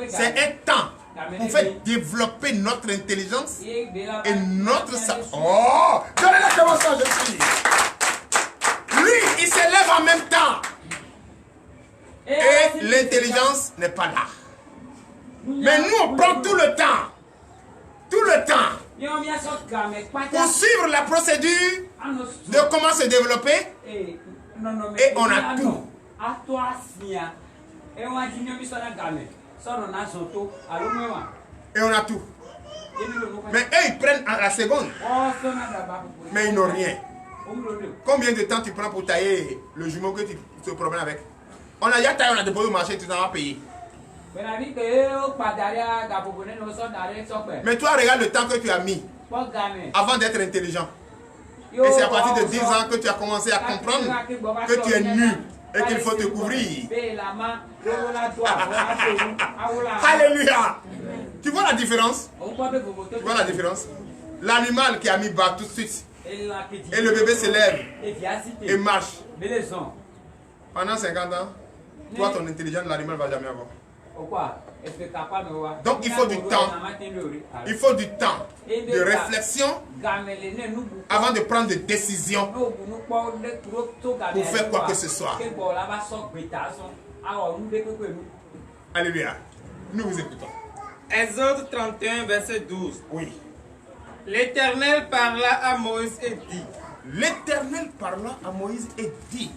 c'est un temps pour faire développer notre intelligence et notre savoir. Oh, donnez-la comment ça, je suis. Lui, il se lève en même temps. Et l'intelligence n'est pas là. Mais nous, on prend tout le temps. Tout le temps. Pour suivre la procédure de comment se développer. Et on a tout. Et on a tout. Mais eux, ils prennent à la seconde. Mais ils n'ont rien. Combien de temps tu prends pour tailler le jumeau que tu te promènes avec? On a déjà taillé, on a déposé au marché, tu t'en vas payer. Mais toi, regarde le temps que tu as mis avant d'être intelligent. Et c'est à partir de 10 ans que tu as commencé à comprendre que tu es nu et qu'il faut te couvrir. Alléluia. Tu vois la différence? Tu vois la différence? L'animal qui a mis bas tout de suite. Et le bébé se lève et marche. Pendant 50 ans, toi, ton intelligence, l'animal ne va jamais avoir. Donc il faut du temps. Il faut du temps de réflexion avant de prendre des décisions pour faire quoi que ce soit. Alléluia. Nous vous écoutons. Exode 31, verset 12. Oui. L'Éternel parla à Moïse et dit. L'Éternel parla à Moïse et dit.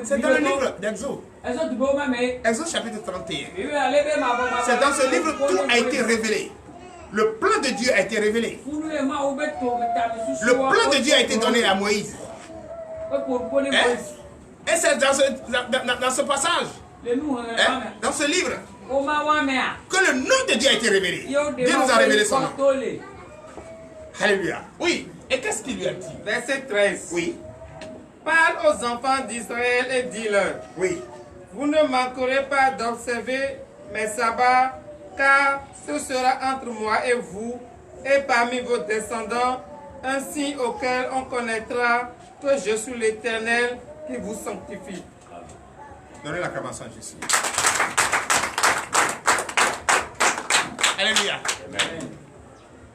C'est dans le livre d'Exode. Exode chapitre 31. C'est dans ce livre que tout a été révélé. Le plan de Dieu a été révélé. Le plan de Dieu a été donné à Moïse. Et c'est dans ce passage, dans ce livre, que le nom de Dieu a été révélé. Dieu nous a révélé son nom. Alléluia. Oui. Et qu'est-ce qu'il lui a dit? Verset 13. Oui. Parle aux enfants d'Israël et dis-leur. Oui. Vous ne manquerez pas d'observer mes sabbats, car ce sera entre moi et vous, et parmi vos descendants, un signe auquel on connaîtra que je suis l'Éternel qui vous sanctifie. Donnez l'acclamation à Jésus. Alléluia. Amen.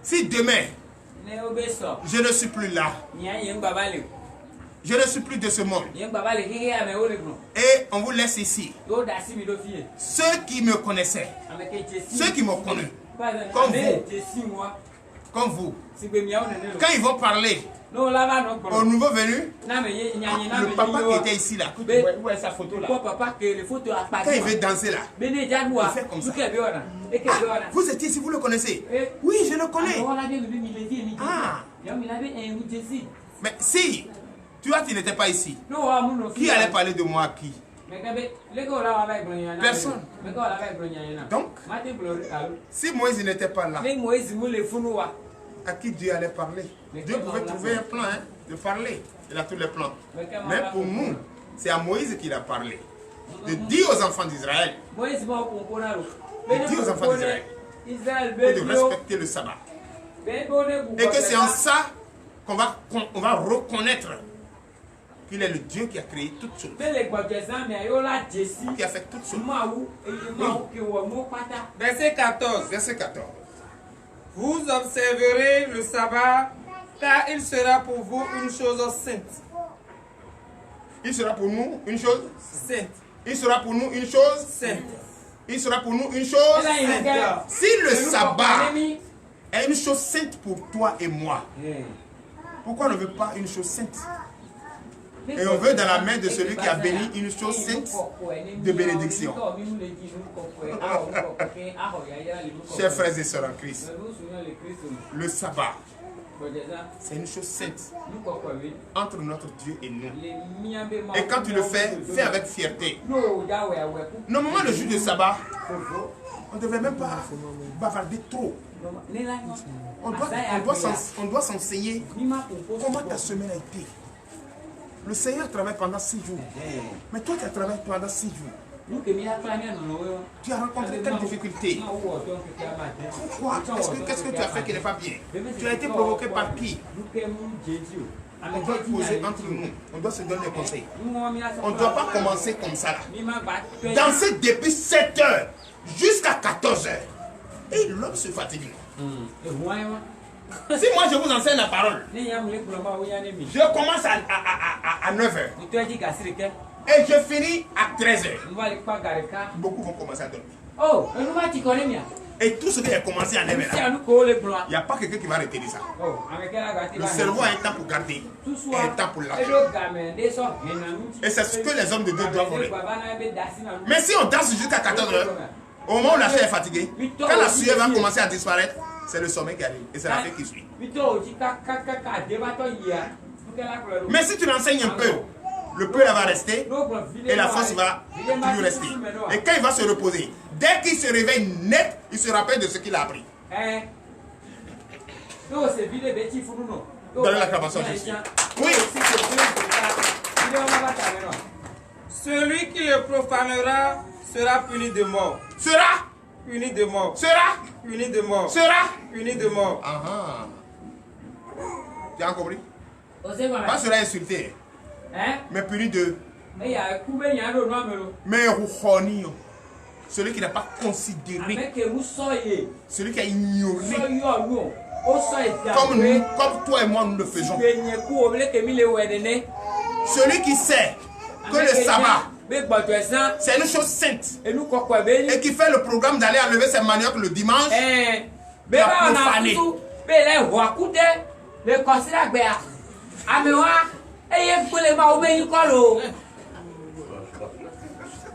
Si demain, je ne suis plus là, je ne suis plus de ce monde, et on vous laisse ici, ceux qui me connaissaient, ceux qui m'ont connu, comme vous, quand ils vont parler au nouveau venu, le papa qui était ici là, où est sa photo là, quand il veut danser là, il fait comme ça. Ah, vous étiez ici, vous le connaissez? Oui, je le connais. Ah. Mais si toi tu n'étais pas ici, qui allait parler de moi à qui? Personne. Donc, si Moïse n'était pas là, à qui Dieu allait parler? Dieu pouvait trouver un plan de parler. Il a tous les plans. Mais pour nous, c'est à Moïse qu'il a parlé. De dire aux enfants d'Israël, de dire aux enfants d'Israël, de respecter le sabbat. Et que c'est en ça qu'on va reconnaître qu'il est le Dieu qui a créé toutes choses. Qui a fait toutes choses. Verset 14. Verset 14. Vous observerez le sabbat, car il sera pour vous une chose sainte. Il sera pour nous une chose sainte. Il sera pour nous une chose sainte. Il sera pour nous une chose sainte. Si le sabbat est une chose sainte pour toi et moi, pourquoi on ne veut pas une chose sainte? Et on veut dans la main de celui qui a béni une chose sainte de bénédiction. Chers frères et sœurs en Christ, le sabbat, c'est une chose sainte entre notre Dieu et nous. Et quand tu le fais, fais avec fierté. Normalement, le jour du sabbat, on ne devrait même pas bavarder trop. On doit s'enseigner comment ta semaine a été. Le Seigneur travaille pendant 6 jours. Mais toi, tu as travaillé pendant 6 jours. Tu as rencontré quelle difficulté? Pourquoi? Qu'est-ce que tu as fait qui n'est pas bien? Tu as été provoqué par qui? On doit poser entre nous. On doit se donner des conseils. On ne doit pas commencer comme ça là. Danser depuis 7 heures jusqu'à 14 heures. Et l'homme se fatigue. Si moi je vous enseigne la parole, je commence à 9 heures. Et je finis à 13 heures. Beaucoup vont commencer à dormir. Et tout ce qui a commencé à 9 heures, il n'y a pas quelqu'un qui va arrêter ça. Le cerveau a un temps pour garder et un temps pour lâcher. Et c'est ce que les hommes de Dieu doivent faire. Mais si on danse jusqu'à 14 heures, au moment où la chair est fatiguée, quand la sueur va commencer à disparaître, c'est le sommeil qui arrive et c'est la fée qui suit. Mais si tu l'enseignes un peu, le peu va rester et la force va toujours rester. Et quand il va se reposer, dès qu'il se réveille net, il se rappelle de ce qu'il a appris. Dans l'acclamation, je suis. Oui. Celui qui le profanera sera puni de mort. Sera puni de mort. Sera puni de mort. Sera puni de mort. Tu as compris? Pas sera insulté, mais puni de. Mais Rouhoni, celui qui n'a pas considéré, celui qui a ignoré, comme toi et moi nous le faisons. Celui qui sait que le sabbat c'est une chose sainte et qui fait le programme d'aller enlever ses maniocs le dimanche, il a profané.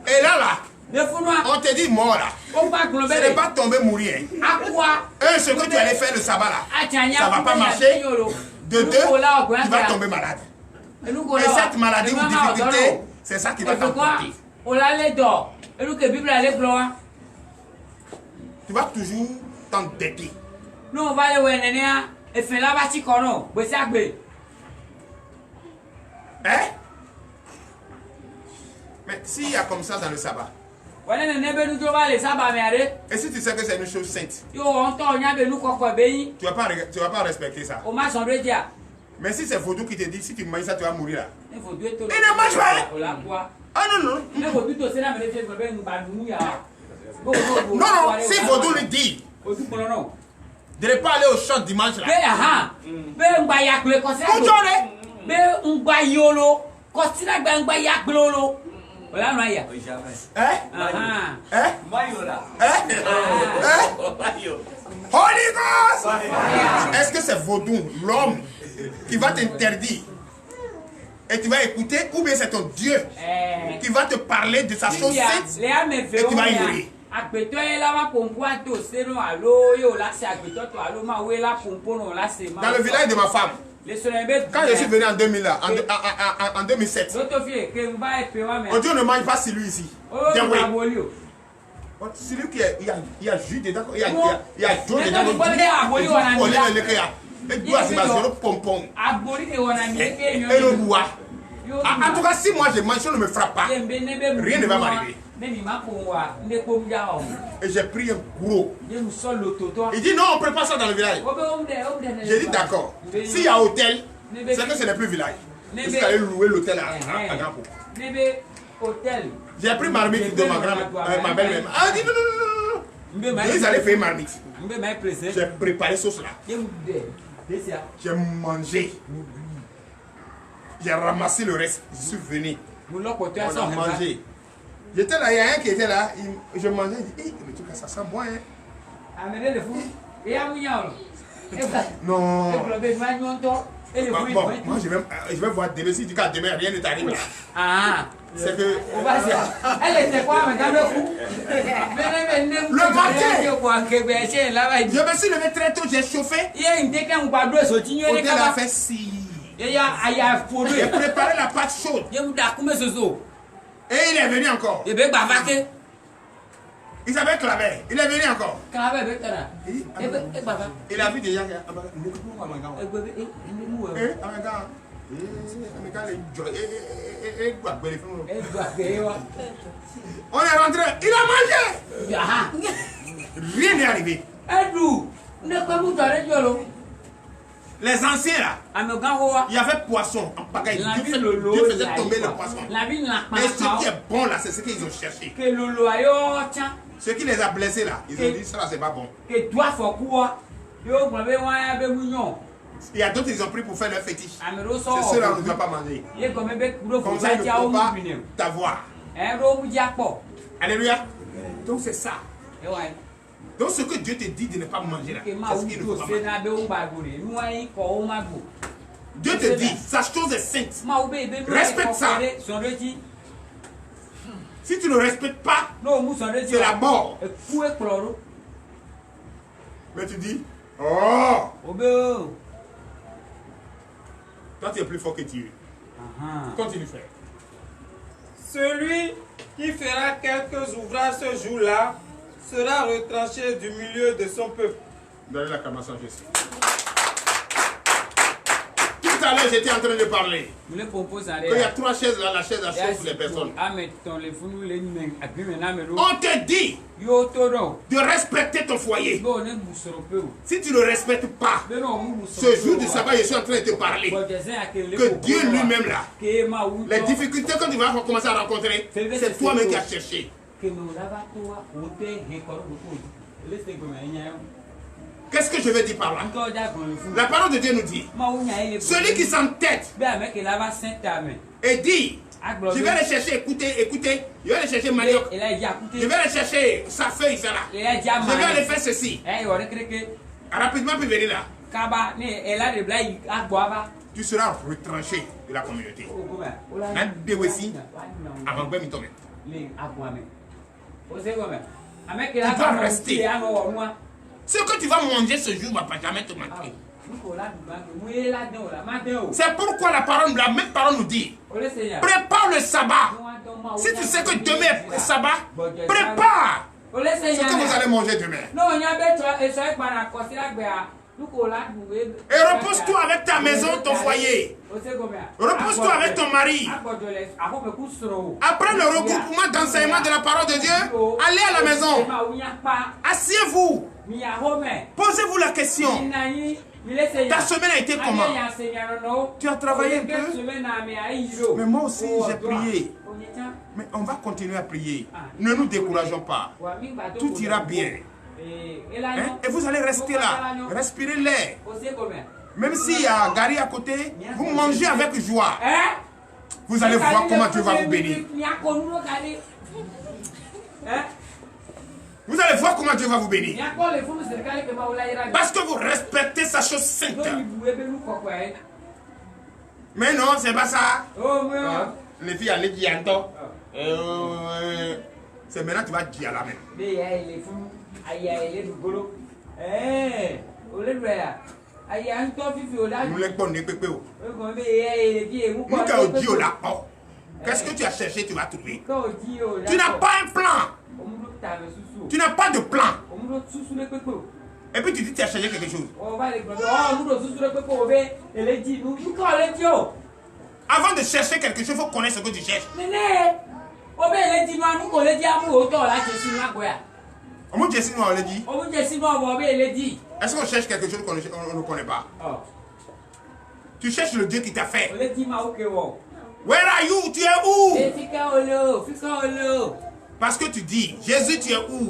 Et là, on te dit mort là. Ce n'est pas tomber mourir. Ce que tu allais faire le sabbat là, ça ne va pas marcher. De deux, tu vas tomber malade. Et cette maladie ou difficulté, c'est ça qui va t'emporter. Tu vas toujours t'endetter. Hein? Mais s'il y a comme ça dans le sabbat, et si tu sais que c'est une chose sainte, tu vas pas respecter ça. Mais si c'est Vaudou qui te dit, si tu manges ça, tu vas mourir là. Il ne mange pas. Ah non, non. Non, si Vaudou lui dit de ne pas aller au champ dimanche là. Holy Ghost! Est-ce que c'est Vaudou, l'homme, qui va t'interdire et tu vas écouter, ou bien c'est ton Dieu qui va te parler de sa chose sainte et tu vas ignorer? Dans le village de ma femme, quand je suis venu en 2007, on dit on ne mange pas celui ici. Celui qui il y a jus dedans, il y a d'eau dedans, et le bois. En tout cas, si moi je mange, on ne me frappe pas, rien ne va m'arriver. Et j'ai pris un gros. Il dit non, on prépare ça dans le village. J'ai dit d'accord. S'il y a hôtel, c'est que ce n'est plus village. Parce qu'il allait louer l'hôtel à Gampo. J'ai pris marmite de ma belle-mère. Ah, dit non, non, non, non. Ils allaient faire marmite. J'ai préparé sauce là. J'ai mangé. J'ai ramassé le reste. Je suis venu. On a mangé. J'étais là, il y a un qui était là. Je mangeais. Il dit, le truc ça sent bon, hein. Non. Bon, moi je vais voir demain. Si tu dis demain, rien ne t'arrive là. Ah. C'est que. Elle était quoi, madame le fou? Le matin. Je me suis levé très tôt, j'ai chauffé. Hôtel a fait si. J'ai préparé la pâte chaude. Et il est venu encore. Il s'appelle Claver. Il est venu encore. Il a vu déjà. On est rentré. Il a mangé. Rien n'est arrivé. Les anciens là, il y avait poisson en pagaille. Dieu faisait tomber le poisson. Et ce qui est bon là, c'est ce qu'ils ont cherché. Ce qui les a blessés là, ils ont dit ça là c'est pas bon. Il y a d'autres ils ont pris pour faire leur fétiche. C'est ceux-là on ne doit pas manger. Comme ça ils ne peuvent pas t'avoir. Alléluia. Donc c'est ça. Donc ce que Dieu te dit de ne pas manger là, c'est ce qu'il ne faut pas manger. Dieu te dit, sa chose est sainte. Respecte ça. Si tu ne respectes pas, c'est la mort. Mais tu dis, oh, toi tu es plus fort que Dieu. Continue frère. Celui qui fera quelques ouvrages ce jour-là sera retranché du milieu de son peuple. Donnez la caméra sans geste. Tout à l'heure, j'étais en train de parler. Qu'il y a 3 chaises là, la chaise à chaise pour les personnes. On te dit de respecter ton foyer. Si tu ne le respectes pas, ce jour du sabbat, je suis en train de te parler. Que Dieu lui-même là, les difficultés que tu vas commencer à rencontrer, c'est toi-même qui as cherché. Qu'est-ce que je veux dire par là? La parole de Dieu nous dit, celui qui s'entête et dit, je vais aller chercher, écoutez, je vais aller chercher manioc, je vais aller chercher sa feuille, ça là, je vais aller faire ceci. Rapidement, puis venir là. Tu seras retranché de la communauté. Tu dois rester. Ce que tu vas manger ce jour ne va pas jamais te manquer. C'est pourquoi la même parole nous dit, prépare le sabbat. Si tu sais que demain est le sabbat, prépare ce que vous allez manger demain. Et repose-toi avec ta maison, ton foyer. Repose-toi avec ton mari. Après le regroupement d'enseignement de la parole de Dieu, allez à la maison. Asseyez-vous. Posez-vous la question. Ta semaine a été comment? Tu as travaillé un peu? Mais moi aussi j'ai prié. Mais on va continuer à prier. Ne nous décourageons pas. Tout ira bien. Hein? Et vous allez rester là. Respirez l'air. Même s'il y a Gary à côté, vous mangez avec joie. Vous allez voir comment Dieu va vous bénir. Vous allez voir comment Dieu va vous bénir. Parce que vous respectez sa chose sainte. Mais non, c'est pas ça. Les filles, allez dire encore. C'est maintenant que tu vas dire à la main. Nous les connaissons. Qu'est-ce que tu as cherché, tu vas trouver. Tu n'as pas un plan. Tu n'as pas de plan. Et puis tu dis que tu as cherché quelque chose. Avant de chercher quelque chose, il faut connaître ce que tu cherches. Comment Jessie on l'a dit? Est-ce qu'on cherche quelque chose qu'on ne connaît pas? Tu cherches le Dieu qui t'a fait. Where are you? Tu es où? Parce que tu dis, Jésus, tu es où?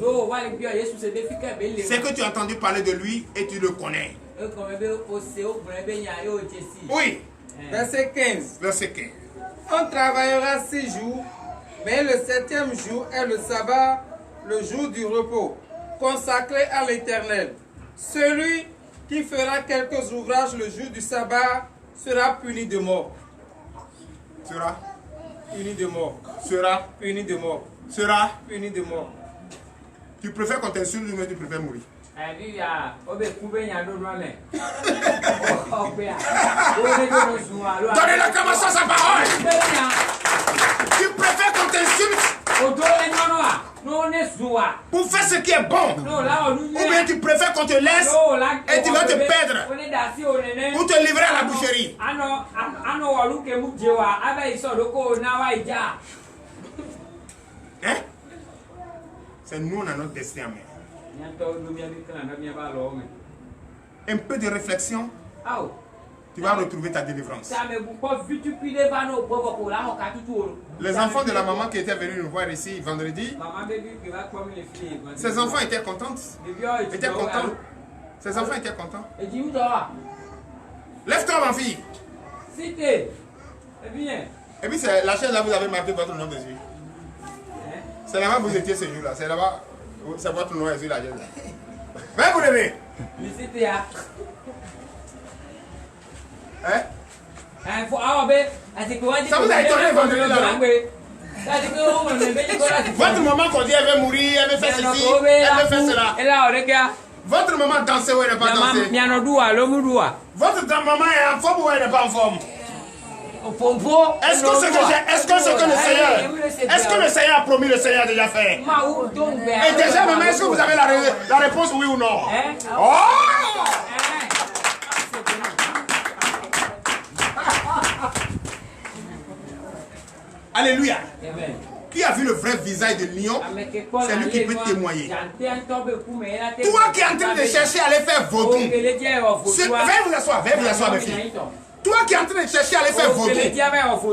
C'est que tu as entendu parler de lui et tu le connais. Oui. Verset 15. Verset 15. On travaillera 6 jours, mais le 7e jour est le sabbat, le jour du repos, consacré à l'Éternel. Celui qui fera quelques ouvrages le jour du sabbat sera puni de mort. Sera Puni de mort. Sera Puni de mort. Sera Puni de mort. Tu préfères qu'on t'insulte ou tu préfères mourir? Donnez-le comme ça sa parole. Tu préfères qu'on t'insulte pour faire ce qui est bon, ou bien tu préfères qu'on te laisse et tu vas te perdre ou te livrer à la boucherie? Hein? C'est nous, on a notre destin en main. Un peu de réflexion, tu vas retrouver ta délivrance. Les enfants de la maman qui étaient venus nous voir ici vendredi, ces enfants étaient contents. Ces enfants étaient contents. Lève-toi, ma fille. Et puis, c'est la chaise là, vous avez marqué votre nom dessus. C'est là-bas que vous étiez ce jour-là. C'est là-bas, c'est votre nom sur la chaise là. Mais vous levez. Hein? Ça vous a étonné vendredi là? Votre maman qu'on dit elle veut mourir, elle veut faire ceci, elle veut faire cela. Votre maman dansait ou elle n'est pas dansée? Votre maman est en forme ou elle n'est pas en forme? Est-ce que le Seigneur a promis, le Seigneur a déjà fait? Et déjà, maman, est-ce que vous avez la réponse oui ou non? Oh! Alléluia. Qui a vu le vrai visage de lion? C'est lui qui peut témoigner. Toi qui es en train de chercher à aller faire vaudou. Veuillez vous asseoir, mes filles. Toi qui es en train de chercher à aller faire vaudou.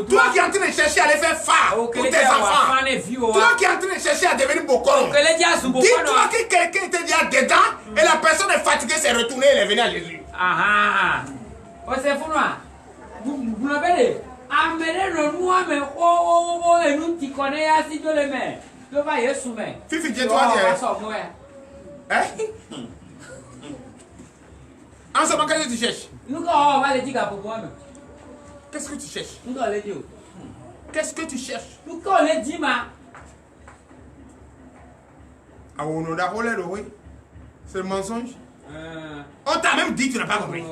Toi qui es en train de chercher à aller faire phare pour tes enfants. Toi qui es en train de chercher à devenir bokoron. Dis-toi que quelqu'un était déjà dedans et la personne est fatiguée, s'est retournée et elle est venue à Jésus. Fifi, dis-toi, hein? En ce moment, qu'est-ce que tu cherches? Qu'est-ce que tu cherches? Qu'est-ce que tu cherches? C'est le mensonge. On t'a même dit que tu n'as pas compris.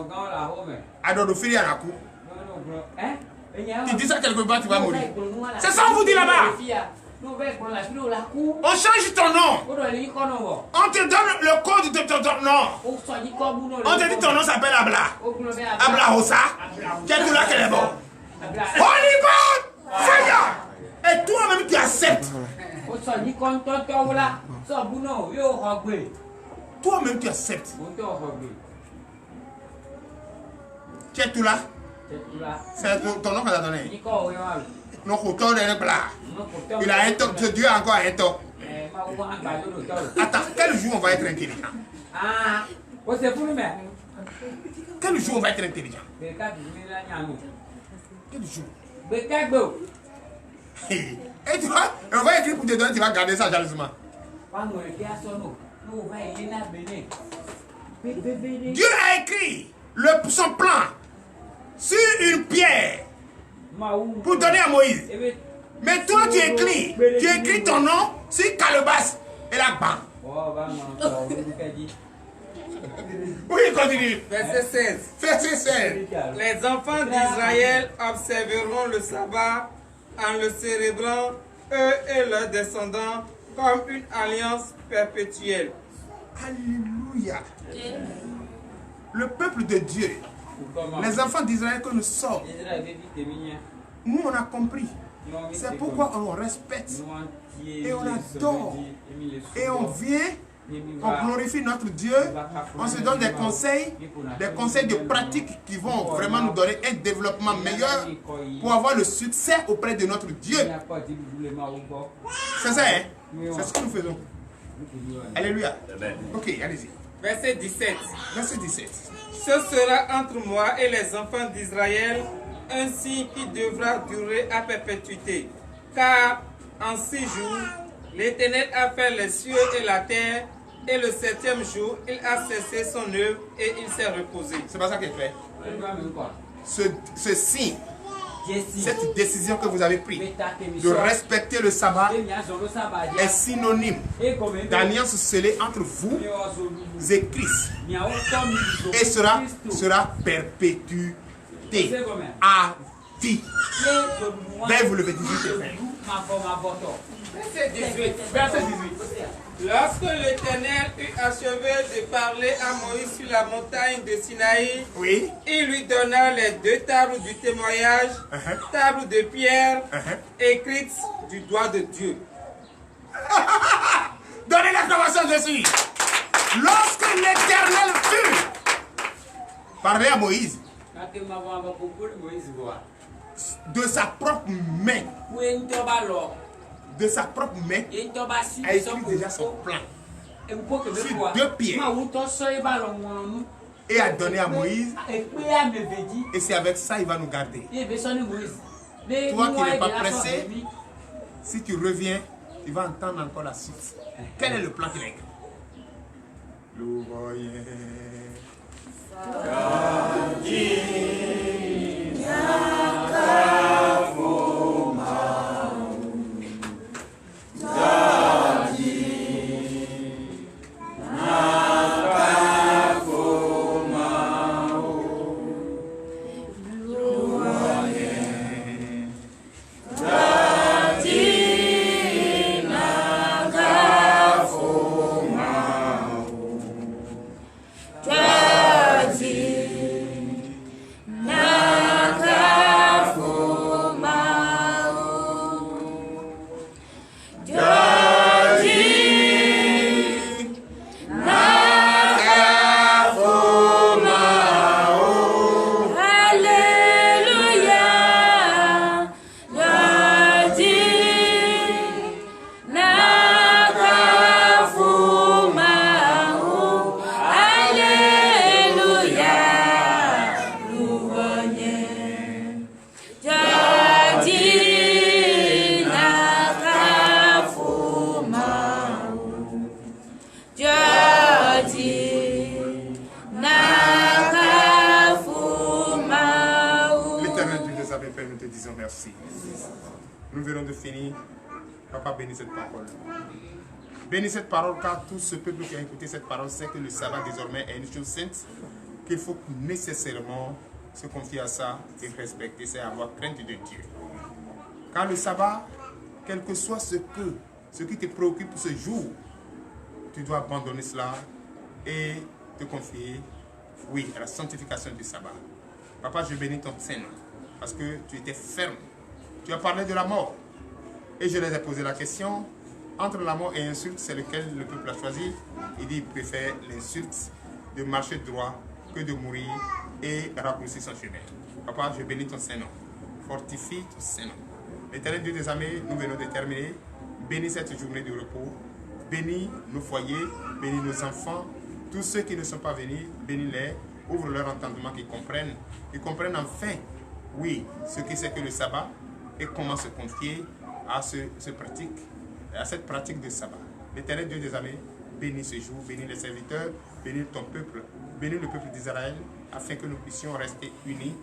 Alors, le fil est à la cour. Tu dis ça quelque part, tu vas mourir. C'est ça qu'on vous dit là-bas. On change ton nom. On te donne le code de ton nom. On te dit ton nom s'appelle Abla. Abla Hossa. Quel là qu'elle est bon. Holy God! Seigneur! Et toi-même tu acceptes. Toi-même tu acceptes. Tu es tout là? C'est ton nom qu'on a donné. Non, il a un top, Dieu a encore un top. Attends, quel jour on va être intelligent? Quel jour on va être intelligent? Quel jour? Et tu vois, on va écrire pour te donner, tu vas garder ça jalousement. Dieu a écrit son plan sur une pierre pour donner à Moïse. Mais toi tu écris ton nom sur calebasse et la banque. Oui, continue. Verset 16. Verset 16. Les enfants d'Israël observeront le sabbat en le célébrant, eux et leurs descendants, comme une alliance perpétuelle. Alléluia. Le peuple de Dieu, les enfants d'Israël que nous sommes, nous on a compris C'est pourquoi on respecte et on adore et on vient, on glorifie notre Dieu, on se donne des conseils de pratique qui vont vraiment nous donner un développement meilleur pour avoir le succès auprès de notre Dieu. C'est ça, hein? C'est ce que nous faisons. Alléluia. Ok, allez-y. Verset 17. Verset 17. Ce sera entre moi et les enfants d'Israël un signe qui devra durer à perpétuité. Car en 6 jours, l'Éternel a fait les cieux et la terre, et le 7e jour, il a cessé son œuvre et il s'est reposé. C'est pas ça qu'il fait. Ce signe, cette décision que vous avez prise de respecter le sabbat est synonyme d'alliance scellée entre vous et Christ et sera perpétuée à vie. Ben, vous levez 18 Verset 18. Verset 18. Lorsque l'Éternel eut achevé de parler à Moïse sur la montagne de Sinaï, Oui. il lui donna les 2 tables du témoignage, tables de pierre, écrites du doigt de Dieu. Donnez l'acclamation dessus. Lorsque l'Éternel fut parlé à Moïse de sa propre main, a écrit déjà son plan sur 2 pierres et a donné à Moïse, et c'est avec ça il va nous garder. Toi qui n'es pas pressé, si tu reviens, tu vas entendre encore la suite. Quel est le plan qu'il a écrit? Le voyez. Nous venons de finir. Papa, bénis cette parole. Bénis cette parole, car tout ce peuple qui a écouté cette parole sait que le sabbat désormais est une chose sainte, qu'il faut nécessairement se confier à ça et respecter, c'est avoir crainte de Dieu. Car le sabbat, quel que soit ce qui te préoccupe ce jour, tu dois abandonner cela et te confier, oui, à la sanctification du sabbat. Papa, je bénis ton Saint-Nom, parce que tu étais ferme. Tu as parlé de la mort. Et je leur ai posé la question, entre la mort et l'insulte, c'est lequel le peuple a choisi? Il dit qu'il préfère l'insulte de marcher droit que de mourir et raccourcir son chemin. Papa, je bénis ton Saint-Nom. Fortifie ton Saint-Nom. L'Éternel Dieu des armées, nous venons de terminer. Bénis cette journée de repos. Bénis nos foyers, bénis nos enfants. Tous ceux qui ne sont pas venus, bénis-les. Ouvre leur entendement, qu'ils comprennent. Ils comprennent enfin, oui, ce que c'est que le sabbat et comment se confier à cette pratique de sabbat. L'Éternel Dieu des armées, bénis ce jour, bénis les serviteurs, bénis ton peuple, bénis le peuple d'Israël, afin que nous puissions rester unis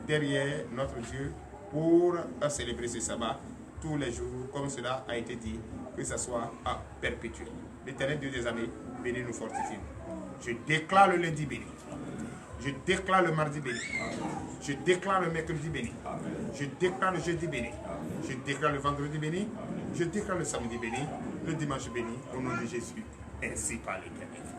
derrière notre Dieu pour célébrer ce sabbat tous les jours, comme cela a été dit, que ce soit à perpétuer. L'Éternel Dieu des armées, bénis nous, fortifie. Je déclare le lundi béni. Je déclare le mardi béni. Je déclare le mercredi béni. Je déclare le jeudi béni. Je déclare le vendredi béni. Je déclare le samedi béni. Le dimanche béni. Au nom de Jésus. Ainsi par l'Éternel.